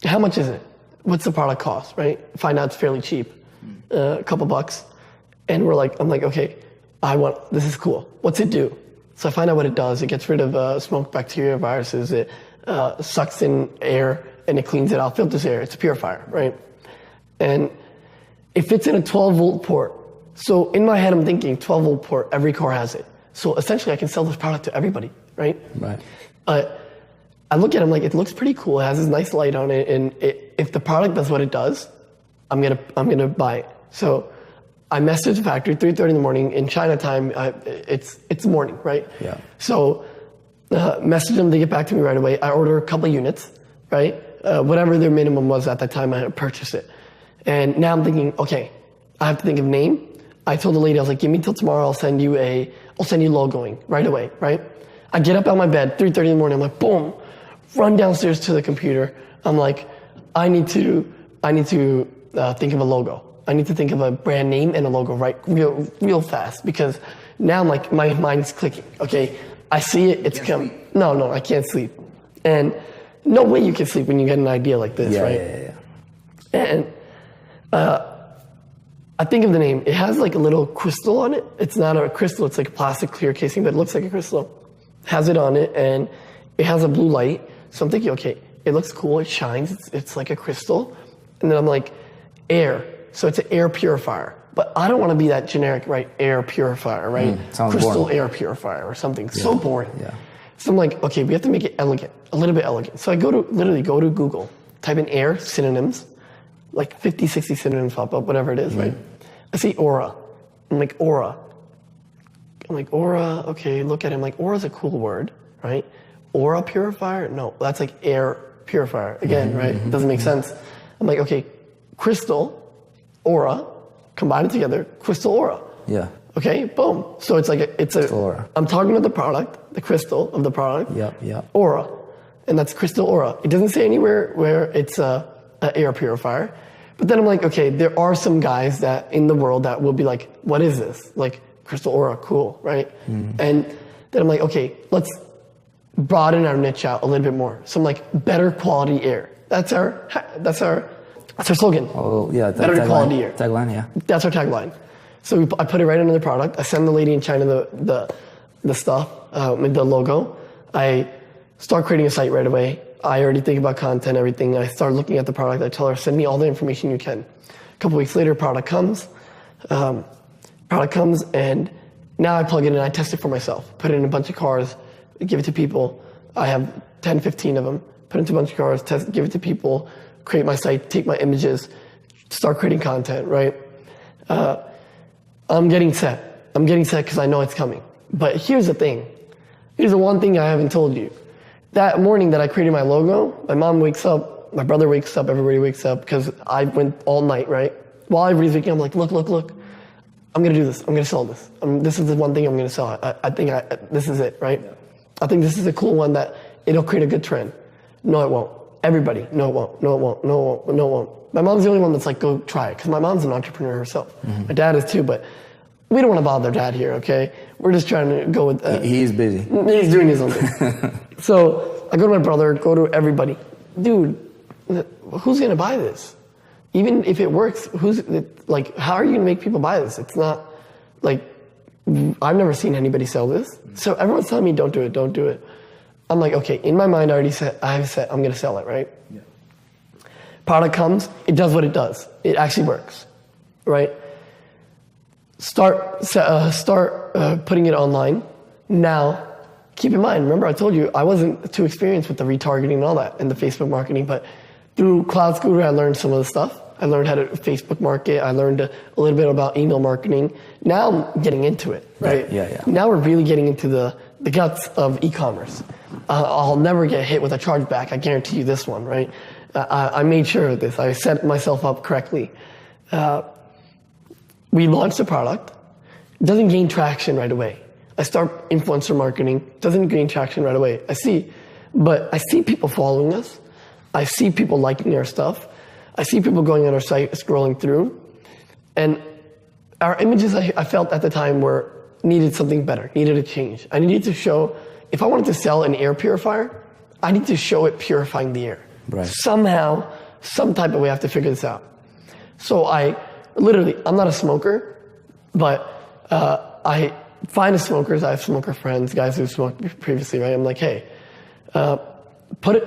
how much is it? What's the product cost, right? Find out it's fairly cheap, a couple bucks. And I'm like, okay, this is cool. What's it do? So I find out what it does. It gets rid of smoke, bacteria, viruses. It sucks in air and it cleans it out, filters air. It's a purifier, right? And it fits in a 12-volt port. So in my head, I'm thinking 12-volt port, every car has it. So essentially, I can sell this product to everybody, right? Right. I look at it, I'm like, it looks pretty cool. It has this nice light on it, and if the product does what it does, I'm gonna buy it. So I message the factory 3:30 in the morning in China time. It's morning, right? Yeah. So message them, they get back to me right away. I order a couple units, right? Whatever their minimum was at that time, I purchased it. And now I'm thinking, okay, I have to think of name. I told the lady, I was like, give me till tomorrow. I'll send you logoing right away, right? I get up out of my bed, 3:30 in the morning. I'm like, boom, run downstairs to the computer. I'm like, I need to think of a logo. I need to think of a brand name and a logo, right? Real fast, because now I'm like, my mind's clicking. Okay, I see it, it's coming. No, I can't sleep. And no way you can sleep when you get an idea like this, right? Yeah. And I think of the name. It has like a little crystal on it. It's not a crystal, it's like a plastic clear casing, but it looks like a crystal. Has it on it, and it has a blue light. So I'm thinking, okay, it looks cool, it shines, it's like a crystal. And then I'm like, air. So it's an air purifier. But I don't want to be that generic, right? Air purifier, right? Sounds Crystal boring. air purifier or something. So boring. Yeah. So I'm like, okay, we have to make it elegant, a little bit elegant. So I literally go to Google, type in air synonyms, like 50, 60 synonyms pop up, whatever it is, right? I see aura. I'm like, aura. Okay, look at it. I'm like, aura's a cool word, right? Aura purifier? No, that's like air purifier. Again, right? It doesn't make sense. I'm like, okay, crystal, aura, combine it together, crystal aura. Yeah. Okay, boom. So it's like it's a. Aura. I'm talking about the product, the crystal of the product. Yep. Aura, and that's crystal aura. It doesn't say anywhere where it's a air purifier, but then I'm like, okay, there are some guys that in the world that will be like, what is this? Like crystal aura, cool, right? And then I'm like, okay, let's broaden our niche out a little bit more. So I'm like, better quality air. That's our slogan. Oh, yeah. Better quality air. Tagline, yeah. That's our tagline. So I put it right under the product. I send the lady in China the stuff, the logo. I start creating a site right away. I already think about content, everything. I start looking at the product. I tell her, send me all the information you can. A couple weeks later, product comes. And now I plug it in. I test it for myself. Put it in a bunch of cars, give it to people. I have 10, 15 of them. Put it into a bunch of cars, give it to people, create my site, take my images, start creating content, right? I'm getting set. I'm getting set because I know it's coming. But here's the thing. Here's the one thing I haven't told you. That morning that I created my logo, my mom wakes up, my brother wakes up, everybody wakes up because I went all night, right? While everybody's waking up, I'm like, look. I'm going to do this. I'm going to sell this. This is the one thing I'm going to sell. I think this is it, right? Yeah. I think this is a cool one that it'll create a good trend. No, it won't. Everybody, no, it won't. No, it won't. No, it won't. No, it won't. My mom's the only one that's like, go try it. Because my mom's an entrepreneur herself. My dad is too, but we don't want to bother dad here, okay? We're just trying to go with... He's busy. He's doing his own thing. So I go to my brother, go to everybody. Dude, who's going to buy this? Even if it works, how are you going to make people buy this? It's not, like, I've never seen anybody sell this. So everyone's telling me, don't do it. I'm like, okay, in my mind, I'm going to sell it, right? Yeah. Product comes, it does what it does. It actually works, right? Start putting it online. Now, keep in mind, remember I told you I wasn't too experienced with the retargeting and all that and the Facebook marketing, but through Cloud Scooter, I learned some of the stuff. I learned how to Facebook market. I learned a little bit about email marketing. Now I'm getting into it, right? Yeah. Now we're really getting into the guts of e-commerce. I'll never get hit with a chargeback. I guarantee you this one, right? I made sure of this. I set myself up correctly. We launched the product. It doesn't gain traction right away. I start influencer marketing. Doesn't gain traction right away. I see people following us. I see people liking our stuff. I see people going on our site, scrolling through. And our images, I felt at the time, needed something better, needed a change. I needed to show, if I wanted to sell an air purifier, I need to show it purifying the air. Right. Somehow, some type of way, I have to figure this out. So I'm not a smoker, but I find smokers. I have smoker friends, guys who smoked previously, right? I'm like, hey,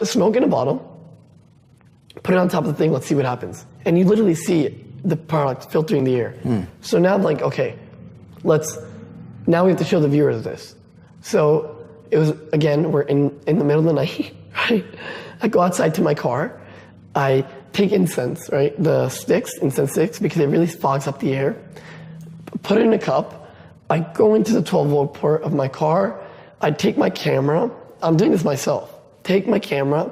smoke in a bottle, put it on top of the thing, let's see what happens. And you literally see the product filtering the air. So now I'm like, okay, now we have to show the viewers this. So it was, again, we're in the middle of the night, right? I go outside to my car, I take incense, right? The incense sticks, because it really fogs up the air. Put it in a cup. I go into the 12-volt port of my car. I take my camera. I'm doing this myself. Take my camera,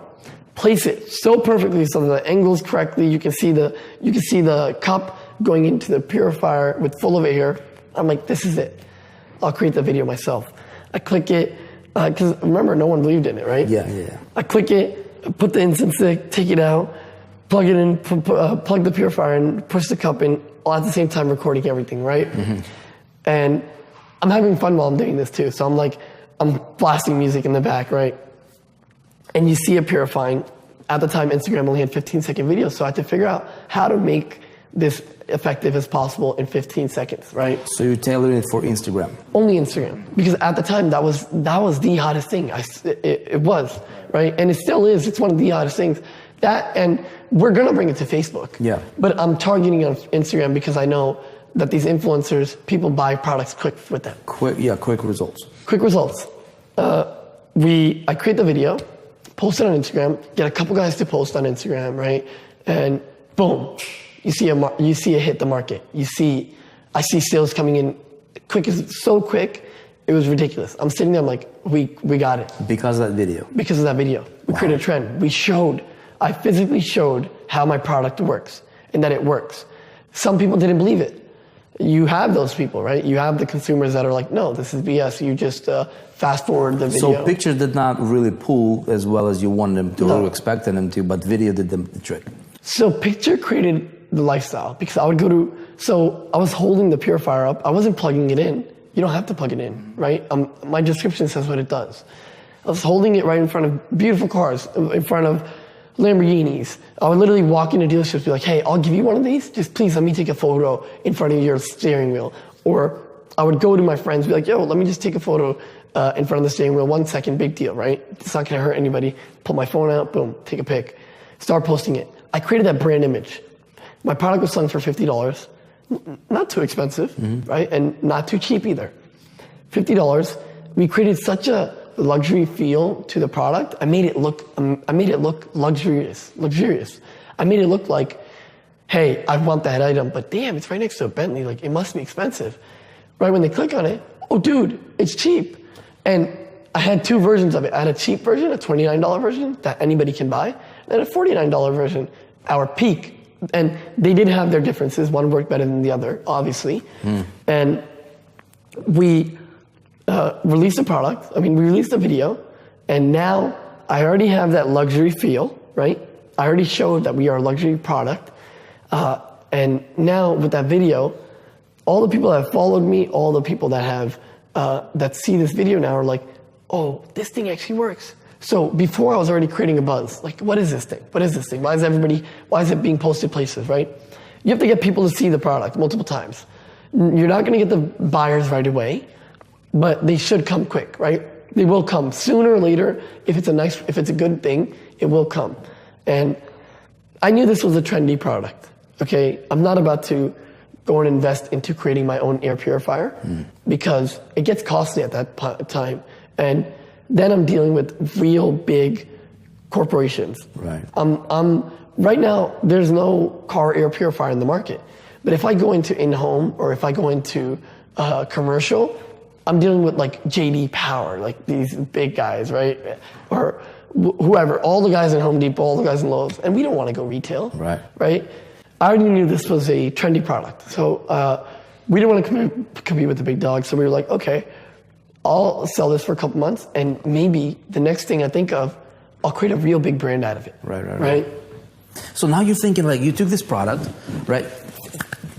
place it so perfectly so the angle's correctly. You can see the cup going into the purifier full of air. I'm like, this is it. I'll create the video myself. I click it, because remember, no one believed in it, right? Yeah. I click it, put the incense stick, take it out, plug it in, plug the purifier in, push the cup in, all at the same time recording everything, right? And I'm having fun while I'm doing this too. So I'm like, I'm blasting music in the back, right? And you see it purifying. At the time, Instagram only had 15-second videos, so I had to figure out how to make this effective as possible in 15 seconds, right? So you tailored it for Instagram. Only Instagram, because at the time that was the hottest thing. It was, right? And it still is. It's one of the hottest things. That, and we're gonna bring it to Facebook. Yeah. But I'm targeting on Instagram because I know that these influencers, people buy products quick with them. Quick results. Quick results. I create the video, post it on Instagram, get a couple guys to post on Instagram, right? And boom, you see it hit the market. I see sales coming in so quick, it was ridiculous. I'm sitting there, I'm like, we got it. Because of that video. Because of that video. We created a trend. I physically showed how my product works and that it works. Some people didn't believe it. You have those people, right? You have the consumers that are like, no, this is BS. You just fast forward the video. So pictures did not really pull as well as you wanted them to or expected them to, but video did the trick. So picture created the lifestyle because I was holding the purifier up. I wasn't plugging it in. You don't have to plug it in, right? My description says what it does. I was holding it right in front of beautiful cars, in front of Lamborghinis. I would literally walk into dealerships and be like, hey, I'll give you one of these. Just please let me take a photo in front of your steering wheel. Or I would go to my friends and be like, yo, let me just take a photo in front of the steering wheel. 1 second, big deal, right? It's not gonna hurt anybody. Pull my phone out, boom, take a pic. Start posting it. I created that brand image. My product was selling for $50. Not too expensive, right? And not too cheap either. $50. We created such a luxury feel to the product. I made it look luxurious. I made it look like, hey, I want that item, but damn, it's right next to a Bentley. Like, it must be expensive. Right when they click on it, oh, dude, it's cheap. And I had two versions of it. I had a cheap version, a $29 version that anybody can buy, and a $49 version, our peak. And they did have their differences. One worked better than the other, obviously. And we released a product. We released a video, and now I already have that luxury feel, right? I already showed that we are a luxury product. And now with that video, all the people that have followed me, all the people that have that see this video now are like, oh, this thing actually works. So before I was already creating a buzz, like, what is this thing? What is this thing? Why is it being posted places, right? You have to get people to see the product multiple times. You're not gonna get the buyers right away, but they should come quick, right? They will come sooner or later. If it's a good thing, it will come. And I knew this was a trendy product, okay? I'm not about to go and invest into creating my own air purifier because it gets costly at that time. And then I'm dealing with real big corporations. Right. Right now, there's no car air purifier in the market. But if I go into in-home or if I go into commercial, I'm dealing with like JD Power, like these big guys, right? Or whoever, all the guys in Home Depot, all the guys in Lowe's, and we don't want to go retail, right? I already knew this was a trendy product, so we didn't want to compete with the big dogs. So we were like, okay, I'll sell this for a couple months, and maybe the next thing I think of, I'll create a real big brand out of it. Right. So now you're thinking like you took this product, right?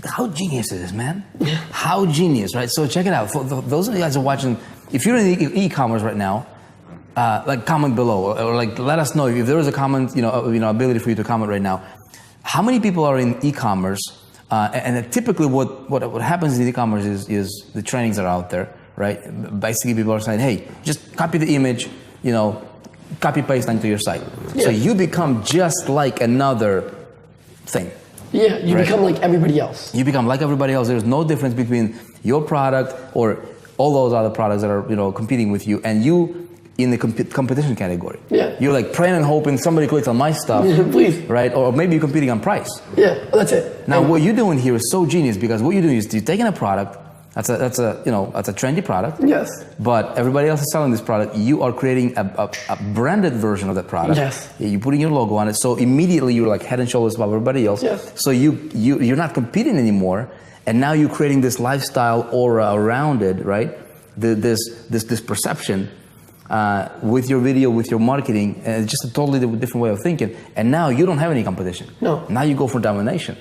How genius is this, man? How genius, right? So check it out. For those of you guys who are watching, if you're in e-commerce right now, like comment below or like let us know if there is a comment, ability for you to comment right now. How many people are in e-commerce? And typically what happens in e-commerce is the trainings are out there, right? Basically people are saying, hey, just copy the image, copy paste into your site. Yeah. So you become just like another thing. Yeah, you become like everybody else. You become like everybody else. There's no difference between your product or all those other products that are competing with you and you in the competition category. Yeah. You're like praying and hoping somebody clicks on my stuff. Please. Right? Or maybe you're competing on price. Yeah, that's it. Now what you're doing here is so genius because what you're doing is you're taking a product that's a trendy product. Yes. But everybody else is selling this product. You are creating a branded version of that product. Yes. You're putting your logo on it. So immediately you're like head and shoulders above everybody else. Yes. So you're not competing anymore. And now you're creating this lifestyle aura around it, right? This perception with your video, with your marketing, and it's just a totally different way of thinking. And now you don't have any competition. No. Now you go for domination.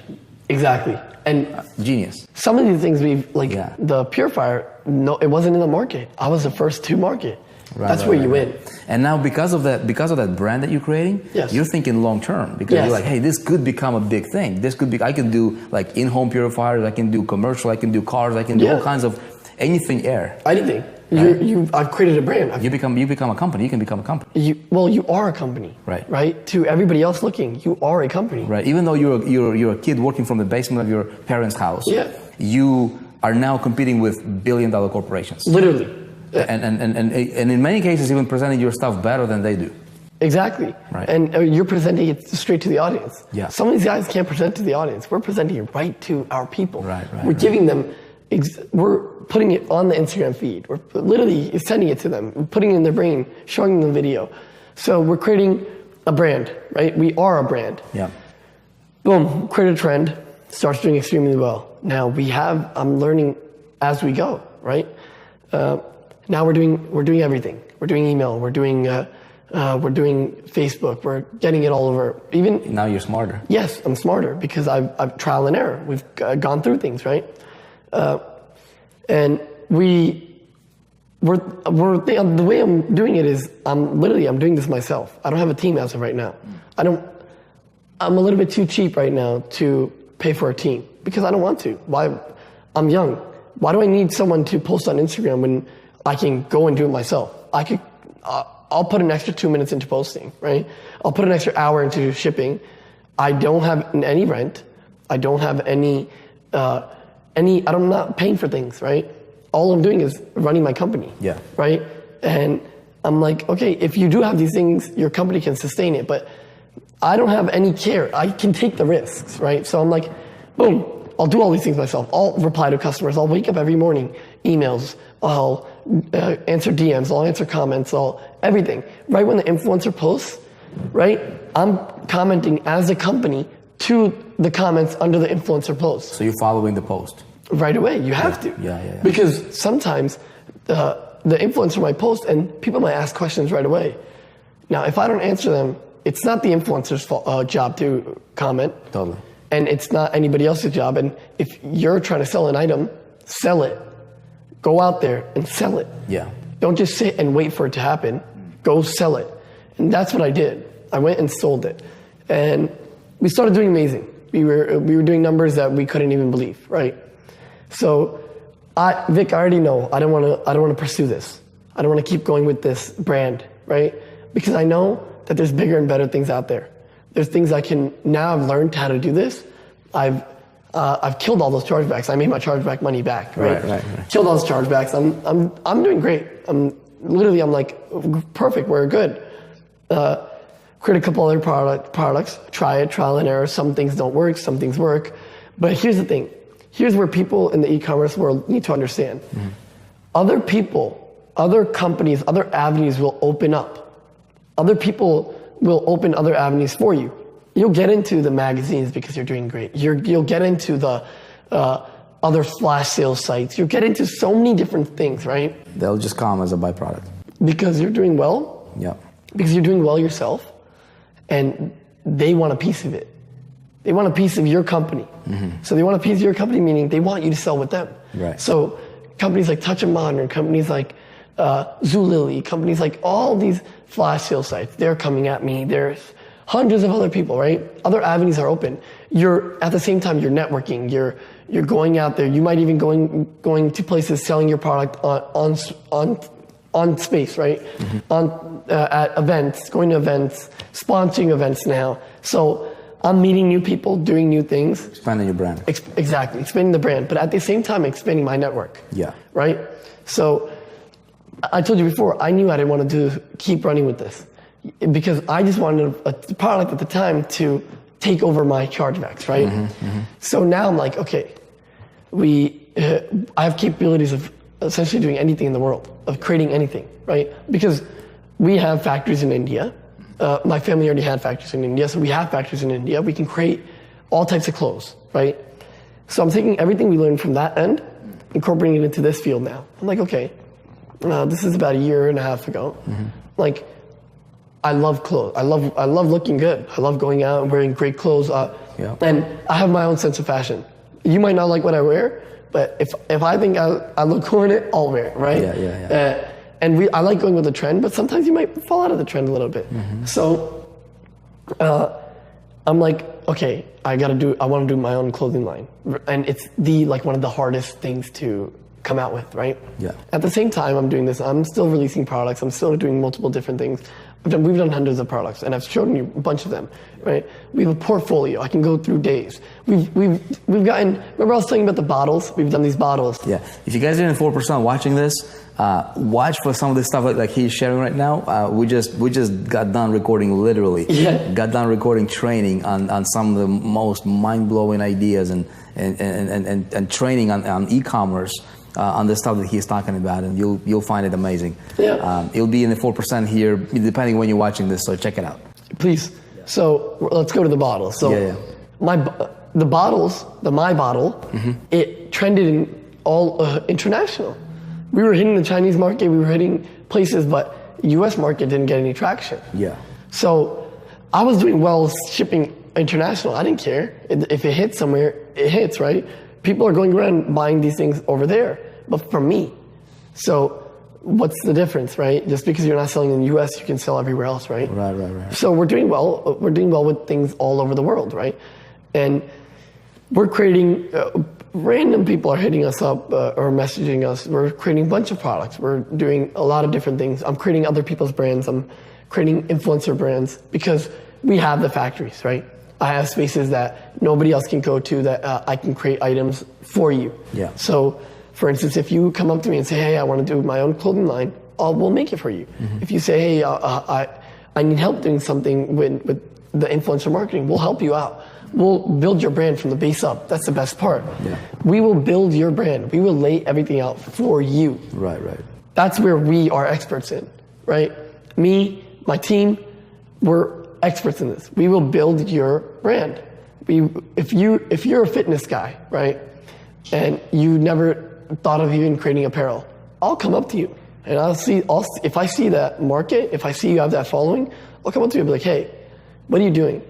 Exactly. And genius. Some of these things the purifier, no, it wasn't in the market. I was the first to market. That's where you win. And now because of that brand that you're creating, Yes. you're thinking long term because Yes. you're like, hey, this could become a big thing. This could be, I can do like in-home purifiers, I can do commercial, I can do cars, I can do Yeah. all kinds of anything air. Anything. I've created a brand. You become a company. You can become a company. You are a company. Right. Right? To everybody else looking, you are a company. Right. Even though you're a kid working from the basement of your parents' house, Yeah. you are now competing with billion-dollar corporations. Literally. And in many cases, even presenting your stuff better than they do. Exactly. Right. And you're presenting it straight to the audience. Yeah. Some of these guys can't present to the audience. We're presenting it right to our people. Right, We're giving them, we're putting it on the Instagram feed. We're literally sending it to them, putting it in their brain, showing them the video. So we're creating a brand, right? We are a brand. Yeah. Boom, create a trend, starts doing extremely well. Now I'm learning as we go, right? Now we're doing everything. We're doing email, we're doing Facebook, we're getting it all over. Even Now you're smarter. yes, I'm smarter because I've trial and error. We've gone through things, right? And the way I'm doing it is I'm doing this myself. I don't have a team as of right now. I'm a little bit too cheap right now to pay for a team because I don't want to. Why? I'm young. Why do I need someone to post on Instagram when I can go and do it myself? I'll put an extra 2 minutes into posting, right? I'll put an extra hour into shipping. I don't have any rent. I don't have I'm not paying for things, right? All I'm doing is running my company. Yeah. Right? And I'm like, okay, if you do have these things, your company can sustain it, but I don't have any care. I can take the risks, right? So I'm like, boom, I'll do all these things myself. I'll reply to customers. I'll wake up every morning, emails. I'll answer DMs. I'll answer comments. Everything. Right when the influencer posts, right, I'm commenting as a company to the comments under the influencer post. So you're following the post. Right away, you have to. Yeah. Because sometimes the influencer might post and people might ask questions right away. Now, if I don't answer them, it's not the influencer's job to comment. Totally. And it's not anybody else's job. And if you're trying to sell an item, sell it. Go out there and sell it. Yeah. Don't just sit and wait for it to happen. Go sell it. And that's what I did. I went and sold it. And we started doing amazing. We were doing numbers that we couldn't even believe, right? So Vic, I already know I don't want to pursue this. I don't want to keep going with this brand, right? Because I know that there's bigger and better things out there. There's things I've learned how to do this. I've killed all those chargebacks. I made my chargeback money back, right? Right. Killed all those chargebacks. I'm doing great. I'm like perfect. We're good. Create a couple other products. Trial and error. Some things don't work. Some things work. But here's the thing. Here's where people in the e-commerce world need to understand. Mm-hmm. Other people, other companies, other avenues will open up. Other people will open other avenues for you. You'll get into the magazines because you're doing great. You'll get into the other flash sales sites. You'll get into so many different things, right? They'll just come as a byproduct. Because you're doing well. Yeah. Because you're doing well yourself. And they want a piece of it. They want a piece of your company. Mm-hmm. So they want a piece of your company, meaning they want you to sell with them. Right. So companies like Touch and Modern, companies like Zulily, companies like all these flash sale sites, they're coming at me. There's hundreds of other people, right? Other avenues are open. At the same time, you're networking. You're going out there. You might even going to places selling your product on space, right? Mm-hmm. At events, going to events, sponsoring events now. So I'm meeting new people, doing new things. Expanding your brand. Exactly, expanding the brand, but at the same time, expanding my network. Yeah. Right? So I told you before, I knew I didn't want to keep running with this because I just wanted a product at the time to take over my chargebacks, right? Mm-hmm, mm-hmm. So now I'm like, okay, I have capabilities of essentially doing anything in the world, of creating anything, right? Because we have factories in India. My family already had factories in India, so we have factories in India. We can create all types of clothes, right? So I'm taking everything we learned from that end, incorporating it into this field now. I'm like, okay, this is about a year and a half ago. Mm-hmm. Like, I love clothes. I love looking good. I love going out and wearing great clothes. And I have my own sense of fashion. You might not like what I wear, but if I think I look cool in it, I'll wear it, right? Yeah. And I like going with the trend, but sometimes you might fall out of the trend a little bit. So I'm like, okay, I want to do my own clothing line. And it's one of the hardest things to come out with, right? Yeah. At the same time I'm doing this, I'm still releasing products, I'm still doing multiple different things. We've done hundreds of products, and I've shown you a bunch of them, right? We have a portfolio. I can go through days. We've gotten. Remember I was telling you about the bottles? We've done these bottles. Yeah. If you guys are in 4% watching this, watch for some of the stuff like he's sharing right now. We just got done recording, literally. Yeah. Got done recording training on some of the most mind-blowing ideas and training on e-commerce. On the stuff that he's talking about, and you'll find it amazing. Yeah. It'll be in the 4% here, depending when you're watching this. So check it out. Please. So let's go to the bottles. So my bottle, it trended in all international. We were hitting the Chinese market, we were hitting places, but U.S. market didn't get any traction. Yeah. So I was doing well shipping international. I didn't care if it hits somewhere. It hits, right? People are going around buying these things over there, but from me. So what's the difference, right? Just because you're not selling in the US, you can sell everywhere else, right? Right. So we're doing well. We're doing well with things all over the world, right? And we're creating, random people are hitting us up or messaging us. We're creating a bunch of products. We're doing a lot of different things. I'm creating other people's brands. I'm creating influencer brands because we have the factories, right? I have spaces that nobody else can go to that I can create items for you. Yeah. So, for instance, if you come up to me and say, hey, I want to do my own clothing line, we'll make it for you. If you say, hey, I need help doing something with the influencer marketing, we'll help you out. We'll build your brand from the base up. That's the best part. Yeah. We will build your brand. We will lay everything out for you. Right. That's where we are experts in, right? Me, my team, we're experts in this. We will build your brand. If you're a fitness guy, right, and you never thought of even creating apparel, I'll come up to you and if I see that market, if I see you have that following, I'll come up to you and be like, hey, what are you doing?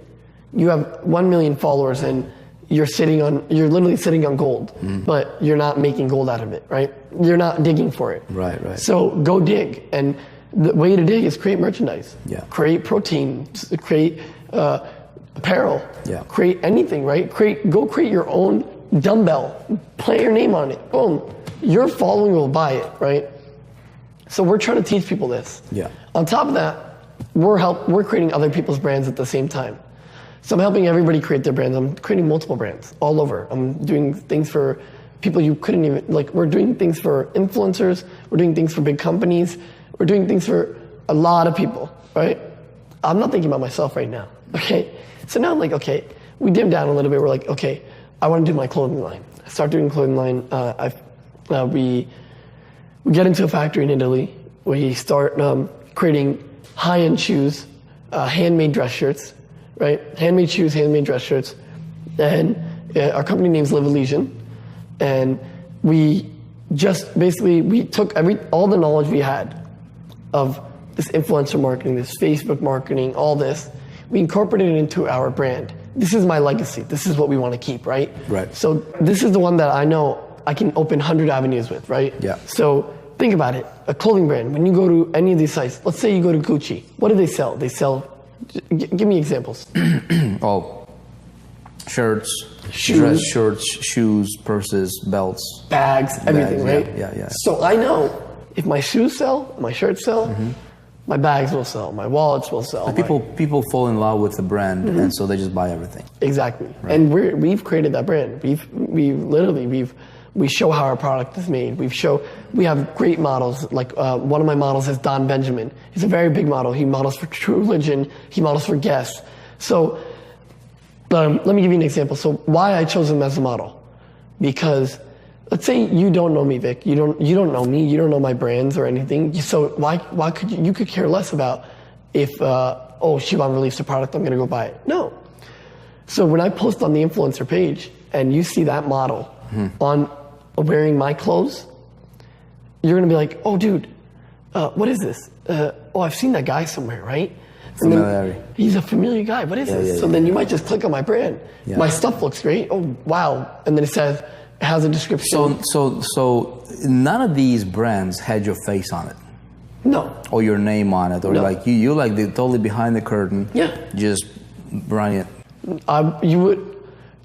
You have 1 million followers and you're literally sitting on gold, but you're not making gold out of it, right? You're not digging for it. Right. So go dig. And the way to dig is create merchandise. Yeah. Create protein, create apparel, create anything, right? Go create your own dumbbell, put your name on it, boom. Your following will buy it, right? So we're trying to teach people this. Yeah. On top of that, we're creating other people's brands at the same time. So I'm helping everybody create their brands. I'm creating multiple brands all over. I'm doing things for people you couldn't even, we're doing things for influencers, we're doing things for big companies, we're doing things for a lot of people, right? I'm not thinking about myself right now, okay? So now I'm like, okay, we dim down a little bit. We're like, okay, I want to do my clothing line. I start doing clothing line. We get into a factory in Italy. We start creating high-end shoes, handmade dress shirts, right? Handmade shoes, handmade dress shirts. And our company name's Live Elysian. And we just basically, we took all the knowledge we had of this influencer marketing, this Facebook marketing, all this, we incorporated it into our brand. This is my legacy. This is what we want to keep, right? Right. So this is the one that I know I can open 100 avenues with, right? Yeah. So think about it. A clothing brand, when you go to any of these sites, let's say you go to Gucci, what do they sell? They sell, give me examples. Shirts, Shoes. dress shirts, shoes, purses, belts. Bags, everything, Bags, right? yeah. So I know if my shoes sell, my shirts sell, my bags will sell, my wallets will sell. People fall in love with the brand, and so they just buy everything. Exactly. Right. And we've created that brand. We show how our product is made. We have great models. Like one of my models is Don Benjamin. He's a very big model. He models for True Religion. He models for Guess. So let me give you an example. So why I chose him as a model? Because let's say you don't know me, Vic. You don't know me. You don't know my brands or anything. So why could you could care less about if Shivan released a product, I'm gonna go buy it. No. So when I post on the influencer page and you see that model on wearing my clothes, you're gonna be like, oh dude, what is this? I've seen that guy somewhere, right? Familiarity. He's a familiar guy. What is this? So then you might just click on my brand. Yeah. My stuff looks great. Oh wow. And then it has a description. So none of these brands had your face on it. No. or your name on it, or No. like you like the totally behind the curtain. Yeah. Just running it. You would.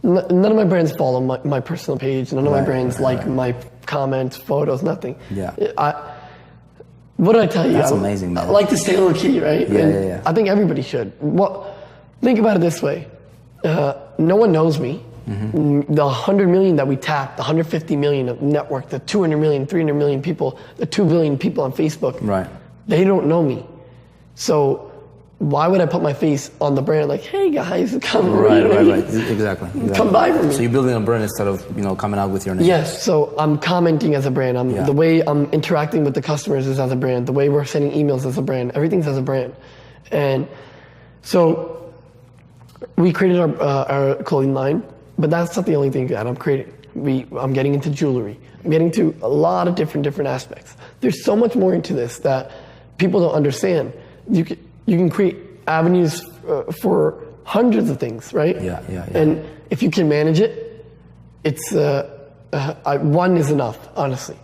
None of my brands follow my personal page. None of my Right, brands like my comments, photos, nothing. Yeah. What did I tell you? That's amazing, man. I like to stay low key, right? Yeah, And yeah, yeah. I think everybody should. Think about it this way. No one knows me. Mm-hmm. The 100 million that we tapped, the 150 million of network, the 200 million, 300 million people, the 2 billion people on Facebook, Right. they don't know me. So why would I put my face on the brand like, hey guys, come Right, you know what I right, mean? right. Exactly. Come buy from me. So you're building a brand instead of coming out with your name. Yes, so I'm commenting as a brand. Yeah. The way I'm interacting with the customers is as a brand. The way we're sending emails as a brand. Everything's as a brand. And so we created our clothing line, but that's not the only thing that I'm creating. I'm getting into jewelry. I'm getting to a lot of different aspects. There's so much more into this that people don't understand. You can create avenues for hundreds of things, right? Yeah. And if you can manage it, it's one is enough, honestly.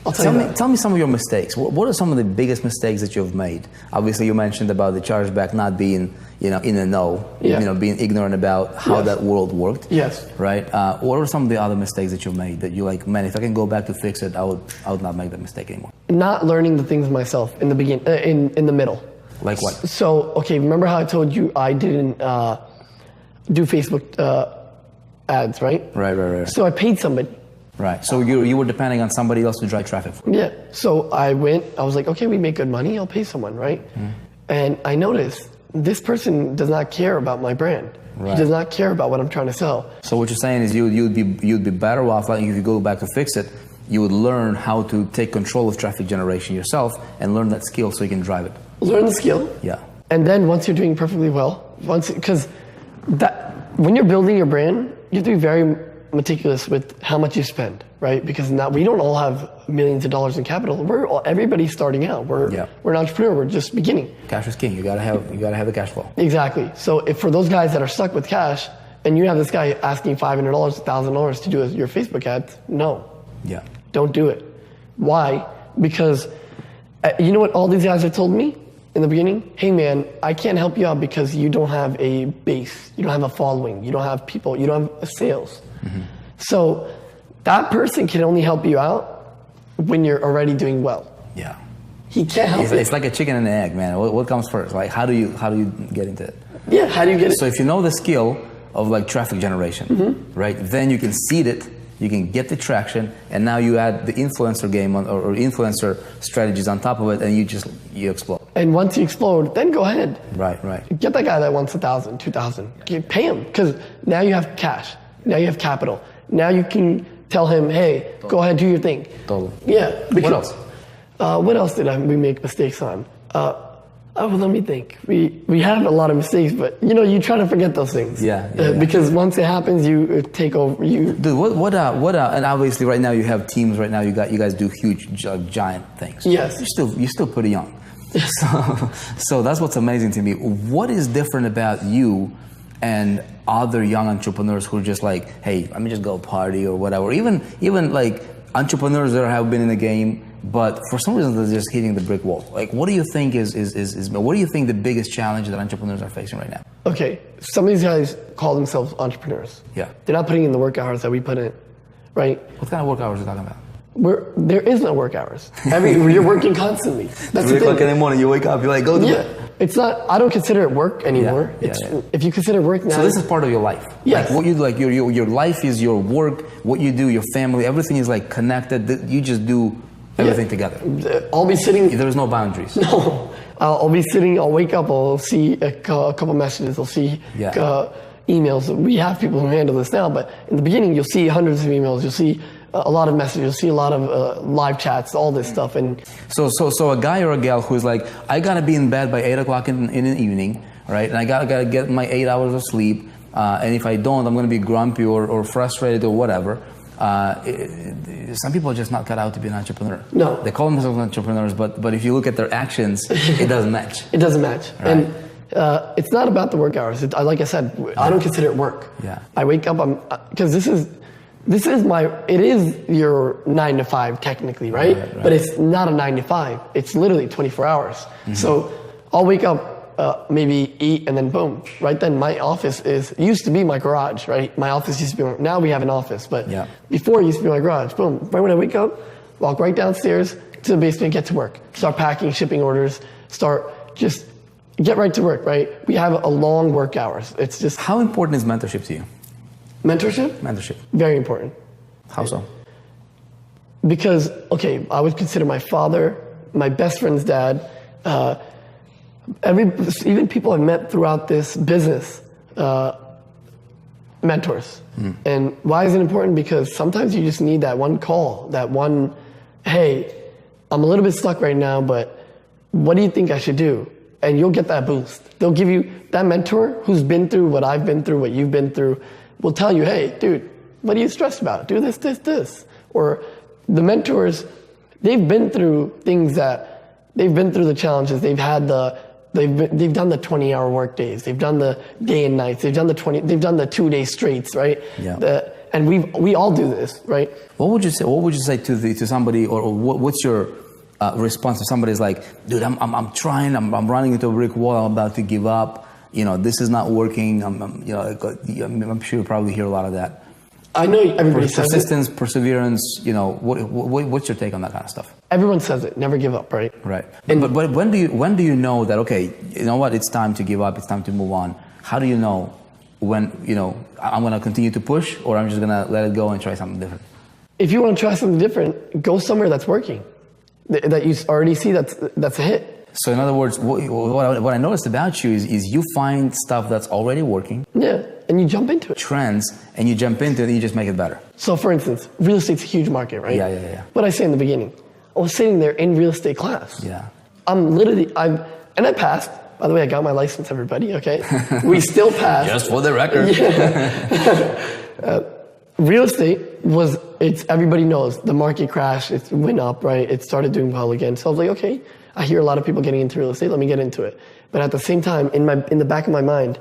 I'll Tell me some of your mistakes. What are some of the biggest mistakes that you've made? Obviously, you mentioned about the chargeback not being, in the know, Yeah. being ignorant about how Yes. that world worked. Yes. Right. What are some of the other mistakes that you've made that you're like, man, if I can go back to fix it, I would not make that mistake anymore. Not learning the things myself in the beginning, in the middle. Like what? So, okay, remember how I told you I didn't do Facebook ads, right? Right. So I paid somebody. Right. So you were depending on somebody else to drive traffic. Yeah. So I was like, okay, we make good money, I'll pay someone, right? And I noticed this person does not care about my brand. Right. He does not care about what I'm trying to sell. So what you're saying is you'd be better off, like if you go back to fix it, you would learn how to take control of traffic generation yourself and learn that skill so you can drive it. Learn the skill. Yeah. And then once you're doing perfectly well, because when you're building your brand, you have to be very meticulous with how much you spend, right? Because now we don't all have millions of dollars in capital. Everybody's starting out. We're an entrepreneur. We're just beginning. Cash is king. You gotta have the cash flow. Exactly. So if for those guys that are stuck with cash, and you have this guy asking $500, $1,000 to do your Facebook ads, no. Yeah. Don't do it. Why? Because you know what all these guys have told me in the beginning? Hey man, I can't help you out because you don't have a base. You don't have a following. You don't have people. You don't have sales. So that person can only help you out when you're already doing well. Yeah. He can't help it. It's like a chicken and an egg, man. What comes first? Like how do you get into it? Yeah, how do you get it? So if you know the skill of like traffic generation, right? Then you can seed it, you can get the traction, and now you add the influencer game or influencer strategies on top of it, and you explode. And once you explode, then go ahead. Right. Get that guy that wants 1,000, 2,000. Pay him because now you have cash. Now you have capital. Now you can tell him, hey, go ahead, do your thing. Totally. Yeah. What else? What else did we make mistakes on? Well, let me think. We have a lot of mistakes, but you try to forget those things. Yeah. Because once it happens, you take over. Dude, what and obviously right now you have teams. Right now you guys do huge, giant things. Yes. You're still pretty young. So that's what's amazing to me. What is different about you and other young entrepreneurs who are just like, hey, let me just go party or whatever. Even like entrepreneurs that have been in the game, but for some reason they're just hitting the brick wall. Like, what do you think what do you think the biggest challenge that entrepreneurs are facing right now? Okay, some of these guys call themselves entrepreneurs. Yeah. They're not putting in the work hours that we put in, right? What kind of work hours are you talking about? There is no work hours. You're working constantly. That's 3 the o'clock thing. in the morning, you wake up, you're like, go to Yeah, bed. it's not. I don't consider it work anymore. Yeah, It's, yeah. If you consider work now, So this is part of your life. Yes. Like what you do, like your life is your work. What you do, your family, everything is like connected. You just do everything together. I'll be sitting. There's no boundaries. No, I'll be sitting. I'll wake up. I'll see a couple messages. I'll see emails. We have people who handle this now, but in the beginning, you'll see hundreds of emails. You'll see a lot of messages. You'll see a lot of live chats. All this stuff. And So a guy or a gal who's like, I gotta be in bed by 8 o'clock in the evening, right? And I gotta get my 8 hours of sleep. And if I don't, I'm gonna be grumpy or frustrated or whatever. Some people are just not cut out to be an entrepreneur. No. They call themselves entrepreneurs, but if you look at their actions, it doesn't match. it doesn't match. Right. And it's not about the work hours. Like I said, I don't consider it work. Yeah. I wake up. Because this is it is your 9 to 5 technically, right? But it's not a 9 to 5. It's literally 24 hours. So I'll wake up, maybe eat, and then boom. Right then, my office used to be my garage, right? My office used to be, now we have an office, but before it used to be my garage. Boom. Right when I wake up, walk right downstairs to the basement, get to work. Start packing, shipping orders, just get right to work, right? We have a long work hours. It's just... How important is mentorship to you? Mentorship? Mentorship. Very important. How so? Because, okay, I would consider my father, my best friend's dad, even people I've met throughout this business, mentors. And why is it important? Because sometimes you just need that one call, that one, hey, I'm a little bit stuck right now, but what do you think I should do? And you'll get that boost. They'll give you, that mentor who's been through what I've been through, what you've been through, will tell you, hey, dude, what are you stressed about? Do this, this, this. Or the mentors, they've been through things they've been through the challenges. They've done the 20-hour work days. They've done the day and nights. They've done the 2-day straights, right? Yeah. And we all do this, right? What would you say to somebody, or what's your response if somebody's like, dude, I'm trying, I'm running into a brick wall, I'm about to give up. This is not working. I'm sure you probably hear a lot of that. I know everybody says it. Persistence, perseverance. What's your take on that kind of stuff? Everyone says it. Never give up, right? Right. But when do you know that, okay, you know what? It's time to give up. It's time to move on. How do you know when I'm going to continue to push, or I'm just going to let it go and try something different? If you want to try something different, go somewhere that's working, that you already see that's a hit. So in other words, what I noticed about you is you find stuff that's already working. Yeah, and you jump into it. Trends, and you jump into it and you just make it better. So for instance, real estate's a huge market, right? Yeah. What I say in the beginning, I was sitting there in real estate class. Yeah. I passed. By the way, I got my license, everybody, okay? We still passed. Just for the record. Yeah. Real estate everybody knows, the market crashed, it went up, right? It started doing well again. So I was like, okay, I hear a lot of people getting into real estate, let me get into it. But at the same time, in the back of my mind,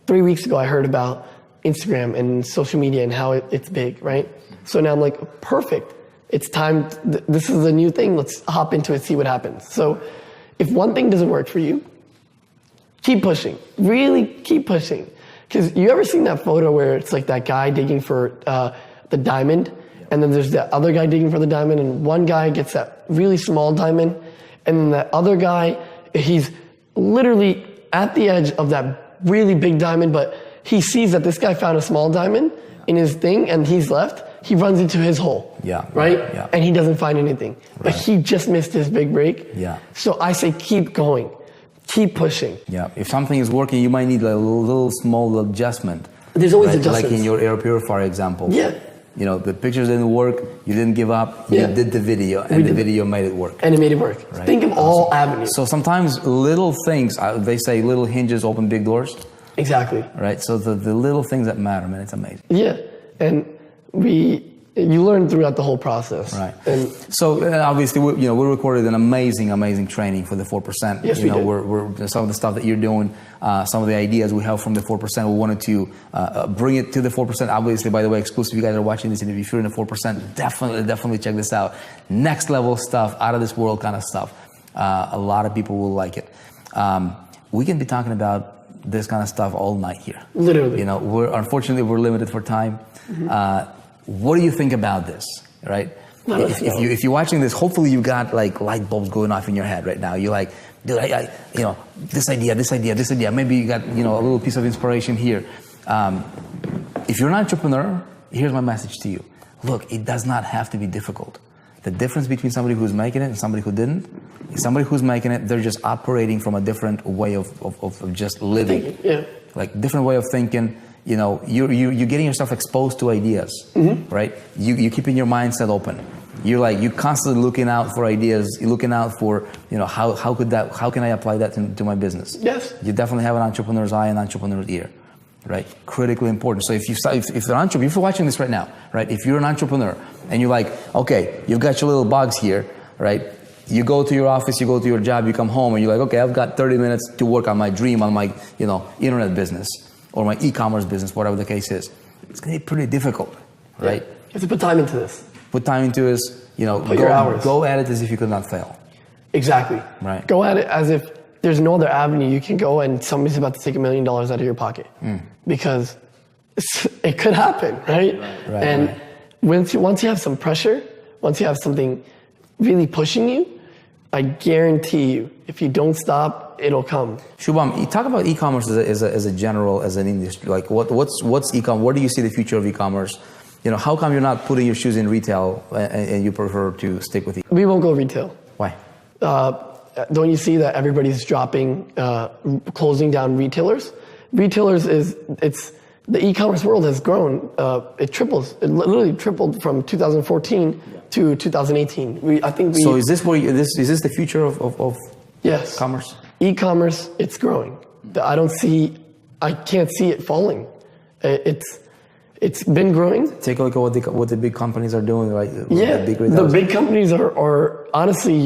3 weeks ago, I heard about Instagram and social media and how it's big, right? So now I'm like, perfect. It's time, this is a new thing, let's hop into it, see what happens. So if one thing doesn't work for you, keep pushing, really keep pushing. Because you ever seen that photo where it's like that guy digging for the diamond, and then there's the other guy digging for the diamond, and one guy gets that really small diamond, and then that other guy, he's literally at the edge of that really big diamond, but he sees that this guy found a small diamond in his thing, and he's left. He runs into his hole, right? Yeah. And he doesn't find anything. Right. But he just missed his big break. Yeah. So I say keep going. Keep pushing. Yeah. If something is working, you might need a little small adjustment. There's always right? adjustments. Like in your air purifier example. Yeah. The pictures didn't work, you didn't give up, you did the video, and the video made it work. And it made it work. Right? Think of all avenues. So sometimes little things, they say little hinges open big doors. Exactly. Right? So the little things that matter, man, it's amazing. Yeah. And you learn throughout the whole process. Right. And so obviously, we recorded an amazing training for the 4%. Yes, we did. We're some of the stuff that you're doing, some of the ideas we have from the 4%. We wanted to bring it to the 4%. Obviously, by the way, exclusive. You guys are watching this, and if you're in the 4%, definitely check this out. Next level stuff, out of this world kind of stuff. A lot of people will like it. We can be talking about this kind of stuff all night here. Literally. Unfortunately, we're limited for time. Mm-hmm. What do you think about this, right? If you're watching this, hopefully you got like light bulbs going off in your head right now. You're like, dude, this idea. Maybe you got, a little piece of inspiration here. If you're an entrepreneur, here's my message to you. Look, it does not have to be difficult. The difference between somebody who's making it and somebody who didn't is somebody who's making it, they're just operating from a different way of just living. Yeah. Like different way of thinking. You're getting yourself exposed to ideas, right? You keeping your mindset open. You're constantly looking out for ideas. You're looking out for, how can I apply that to my business? Yes. You definitely have an entrepreneur's eye and entrepreneur's ear, right? Critically important. So if you're watching this right now, right? If you're an entrepreneur and you're like, okay, you've got your little box here, right? You go to your office, you go to your job, you come home, and you're like, okay, I've got 30 minutes to work on my dream, on my, internet business or my e-commerce business, whatever the case is. It's going to be pretty difficult, right? You have to put time into this. Put time into this, Put your hours. go at it as if you could not fail. Exactly. Right. Go at it as if there's no other avenue you can go and somebody's about to take $1 million out of your pocket. Because it could happen, right? And once you have some pressure, once you have something really pushing you, I guarantee you, if you don't stop, it'll come. Shubham, you talk about e-commerce as an industry. Like what's e-commerce? Where do you see the future of e-commerce? How come you're not putting your shoes in retail and you prefer to stick with We won't go retail. Why? Don't you see that everybody's closing down retailers? Retailers the e-commerce world has grown. It literally tripled from 2014 to 2018. So is this is this the future of yes, commerce? E-commerce, it's growing. I can't see it falling. It's been growing. Take a look at what the big companies are doing, right? The big companies are honestly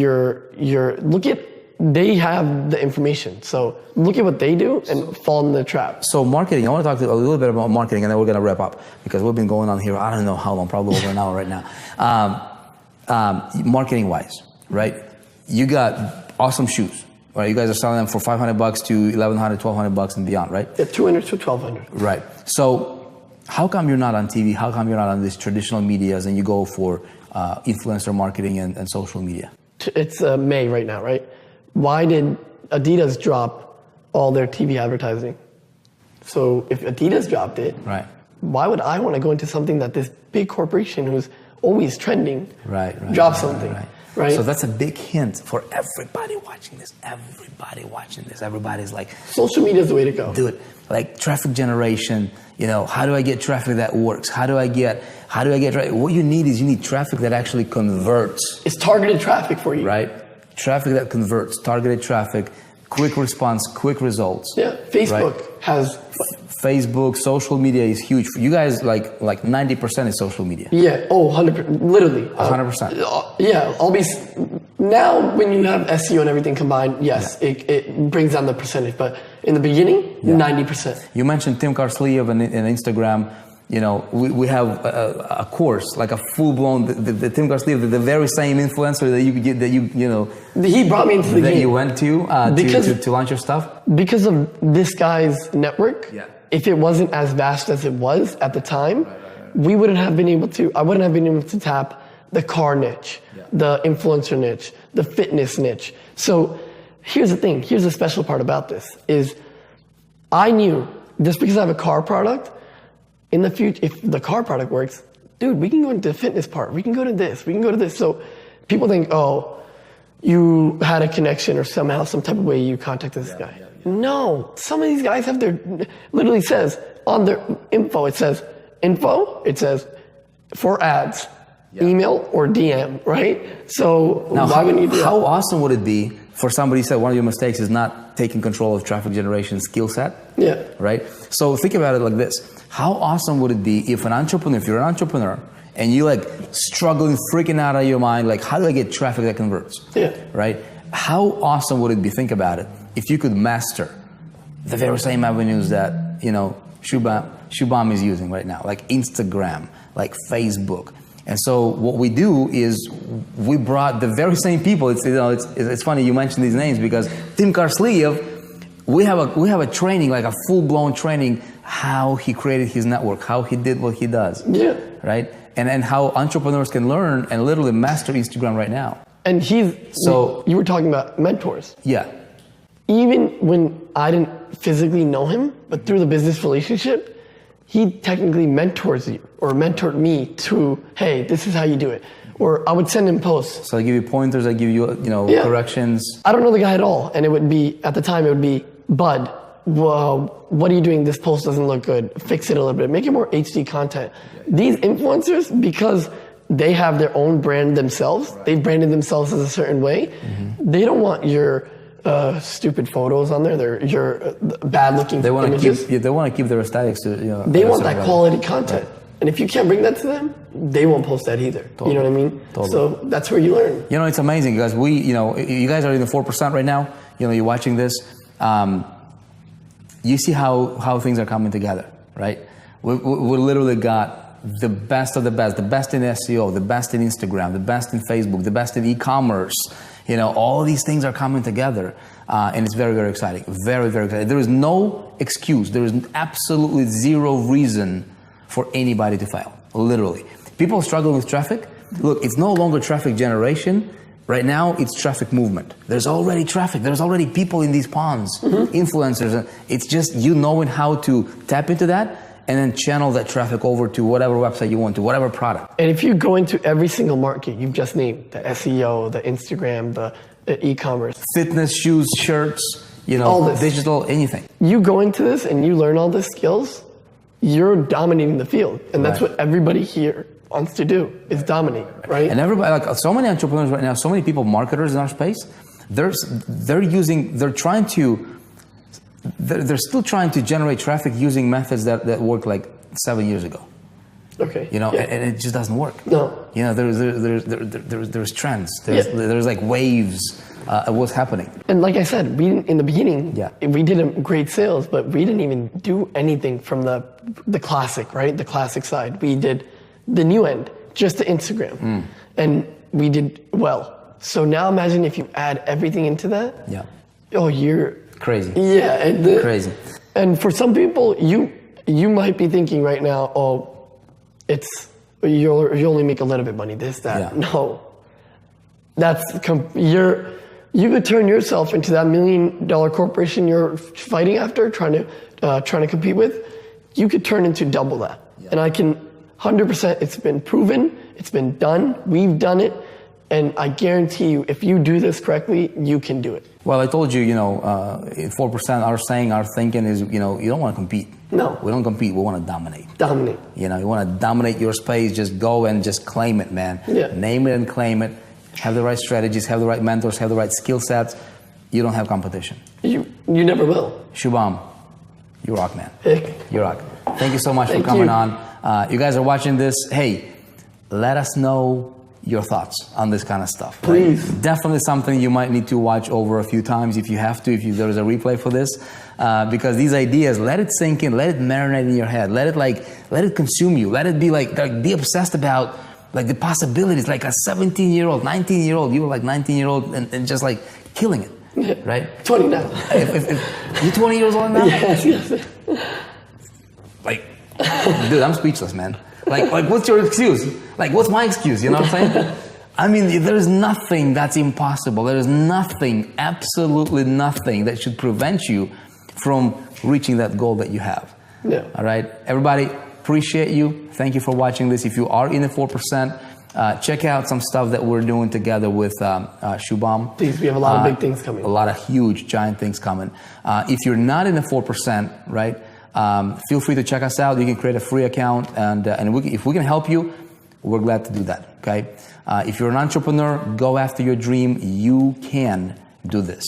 they have the information. So look at what they do and fall in the trap. So marketing, I want to talk a little bit about marketing, and then we're going to wrap up because we've been going on here, I don't know how long, probably over an hour right now. Marketing wise, right? You got awesome shoes, right? You guys are selling them for $500 to $1,100, $1,200 and beyond, right? Yeah, $200 to $1,200. Right. So how come you're not on TV? How come you're not on these traditional medias and you go for influencer marketing and social media? It's May right now, right? Why did Adidas drop all their TV advertising? So if Adidas dropped it, right, why would I want to go into something that this big corporation who's always trending drops something? Right. So that's a big hint for everybody watching this. Everybody's like, social media is the way to go. Do it. Like traffic generation, how do I get traffic that works? How do I get traffic? What you need traffic that actually converts. It's targeted traffic for you. Right. Traffic that converts, targeted traffic, quick response, quick results. Yeah. Facebook has Facebook, social media is huge. You guys like 90% is social media. Yeah. Oh, 100%. Literally. 100%. Yeah. Now when you have SEO and everything combined, yes, it brings down the percentage. But in the beginning, 90%. You mentioned Tim Karsliev and Instagram. We have a course, like a full-blown, the Tim Karsliev, the very same influencer he brought me into the game. That you went to launch your stuff? Because of this guy's network, if it wasn't as vast as it was at the time, I wouldn't have been able to tap the car niche, the influencer niche, the fitness niche. So here's the thing, here's the special part about this, is I knew, just because I have a car product, in the future, if the car product works, dude, we can go into the fitness part. We can go to this. We can go to this. So people think, oh, you had a connection or somehow, some type of way you contacted this guy. No, some of these guys have literally says on their info, it says for ads, email or DM, right? So now, why wouldn't you do that? How awesome would it be for somebody who said one of your mistakes is not taking control of traffic generation skill set? Yeah. Right? So think about it like this. How awesome would it be if you're an entrepreneur and you struggling, freaking out of your mind, how do I get traffic that converts? Yeah. Right? How awesome would it be, think about it, if you could master the very same avenues that, Shubham is using right now, like Instagram, like Facebook. And so what we do is we brought the very same people. It's funny you mentioned these names because Tim Karsliev, we have a training, like a full-blown training, how he created his network, how he did what he does. Yeah. Right? And how entrepreneurs can learn and literally master Instagram right now. And you were talking about mentors. Yeah. Even when I didn't physically know him, but through the business relationship, he technically mentors you or mentored me to, hey, this is how you do it. Or I would send him posts. So I give you pointers, I give you, corrections. I don't know the guy at all. And at the time, it would be, Bud, whoa, what are you doing? This post doesn't look good. Fix it a little bit. Make it more HD content. These influencers, because they have their own brand themselves, they've branded themselves as a certain way, they don't want your stupid photos on there. Your bad looking images. They want to keep their aesthetics. They want that quality content. Right. And if you can't bring that to them, they won't post that either. Totally. You know what I mean? Totally. So that's where you learn. It's amazing because you guys are in the 4% right now. You're watching this. You see how things are coming together, right? We literally got the best of the best in SEO, the best in Instagram, the best in Facebook, the best in e-commerce. You know, all these things are coming together, and it's very, very exciting. Very, very exciting. There is no excuse. There is absolutely zero reason for anybody to fail, literally. People struggling with traffic, look, it's no longer traffic generation. Right now, it's traffic movement. There's already traffic. There's already people in these ponds, influencers. It's just you knowing how to tap into that and then channel that traffic over to whatever website you want, to whatever product. And if you go into every single market you've just named, the SEO, the Instagram, the e-commerce, Fitness, shoes, shirts, you know, all this. digital, anything. You go into this and you learn all the skills, you're dominating the field. And that's Right. what everybody here wants to do, is dominate, right? And everybody, like so many entrepreneurs right now, so many people, marketers in our space, they're still trying to generate traffic using methods that worked like 7 years ago. Okay. You know, Yeah. and it just doesn't work. No. You know, there's trends. There's like waves of what's happening. And like I said, we didn't, in the beginning, Yeah. we did great sales, but we didn't even do anything from the classic, right? The classic side. We did the new end, just the Instagram. And we did well. So now imagine if you add everything into that. Yeah. Oh, you're Crazy. Yeah. And Crazy. And for some people, you might be thinking right now, oh, you only make a little bit of money, this, that. Yeah. No. You could turn yourself into that $1 million corporation you're fighting after, trying to compete with. You could turn into double that. Yeah. And I can 100%, it's been proven, it's been done, we've done it, and I guarantee you, if you do this correctly, you can do it. Well, I told you, 4%, our thinking is, you don't want to compete. No. We don't compete, we want to dominate. Dominate. You want to dominate your space, just go and just claim it, man. Yeah. Name it and claim it. Have the right strategies, have the right mentors, have the right skill sets. You don't have competition. You never will. Shubham, you rock, man. Heck. You rock. Thank you so much Thank for coming you. on. You guys are watching this. Hey, let us know your thoughts on this kind of stuff. Please. Right? Definitely something you might need to watch over a few times if you have to, if there's a replay for this. Because these ideas, let it sink in, let it marinate in your head, let it consume you, let it be be obsessed about like the possibilities, like a 17-year-old, 19-year-old, you were like 19-year-old and just like killing it, right? 20 now. if you're 20 years old now? Yes. Like, dude, I'm speechless, man. Like, what's your excuse? Like, what's my excuse? You know what I'm saying? I mean, there's nothing that's impossible. There is nothing, absolutely nothing that should prevent you from reaching that goal that you have. Yeah. All right? Everybody, appreciate you. Thank you for watching this. If you are in the 4%, check out some stuff that we're doing together with Shubham. Please, we have a lot of big things coming. A lot of huge, giant things coming. If you're not in the 4%, right, feel free to check us out. You can create a free account, and if we can help you, we're glad to do that, okay? If you're an entrepreneur, go after your dream. You can do this.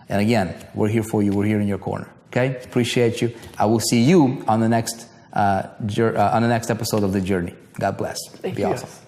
And again, we're here for you. We're here in your corner, okay? Appreciate you. I will see you on the next episode of The Journey. God bless. Thank Be you, awesome. guys.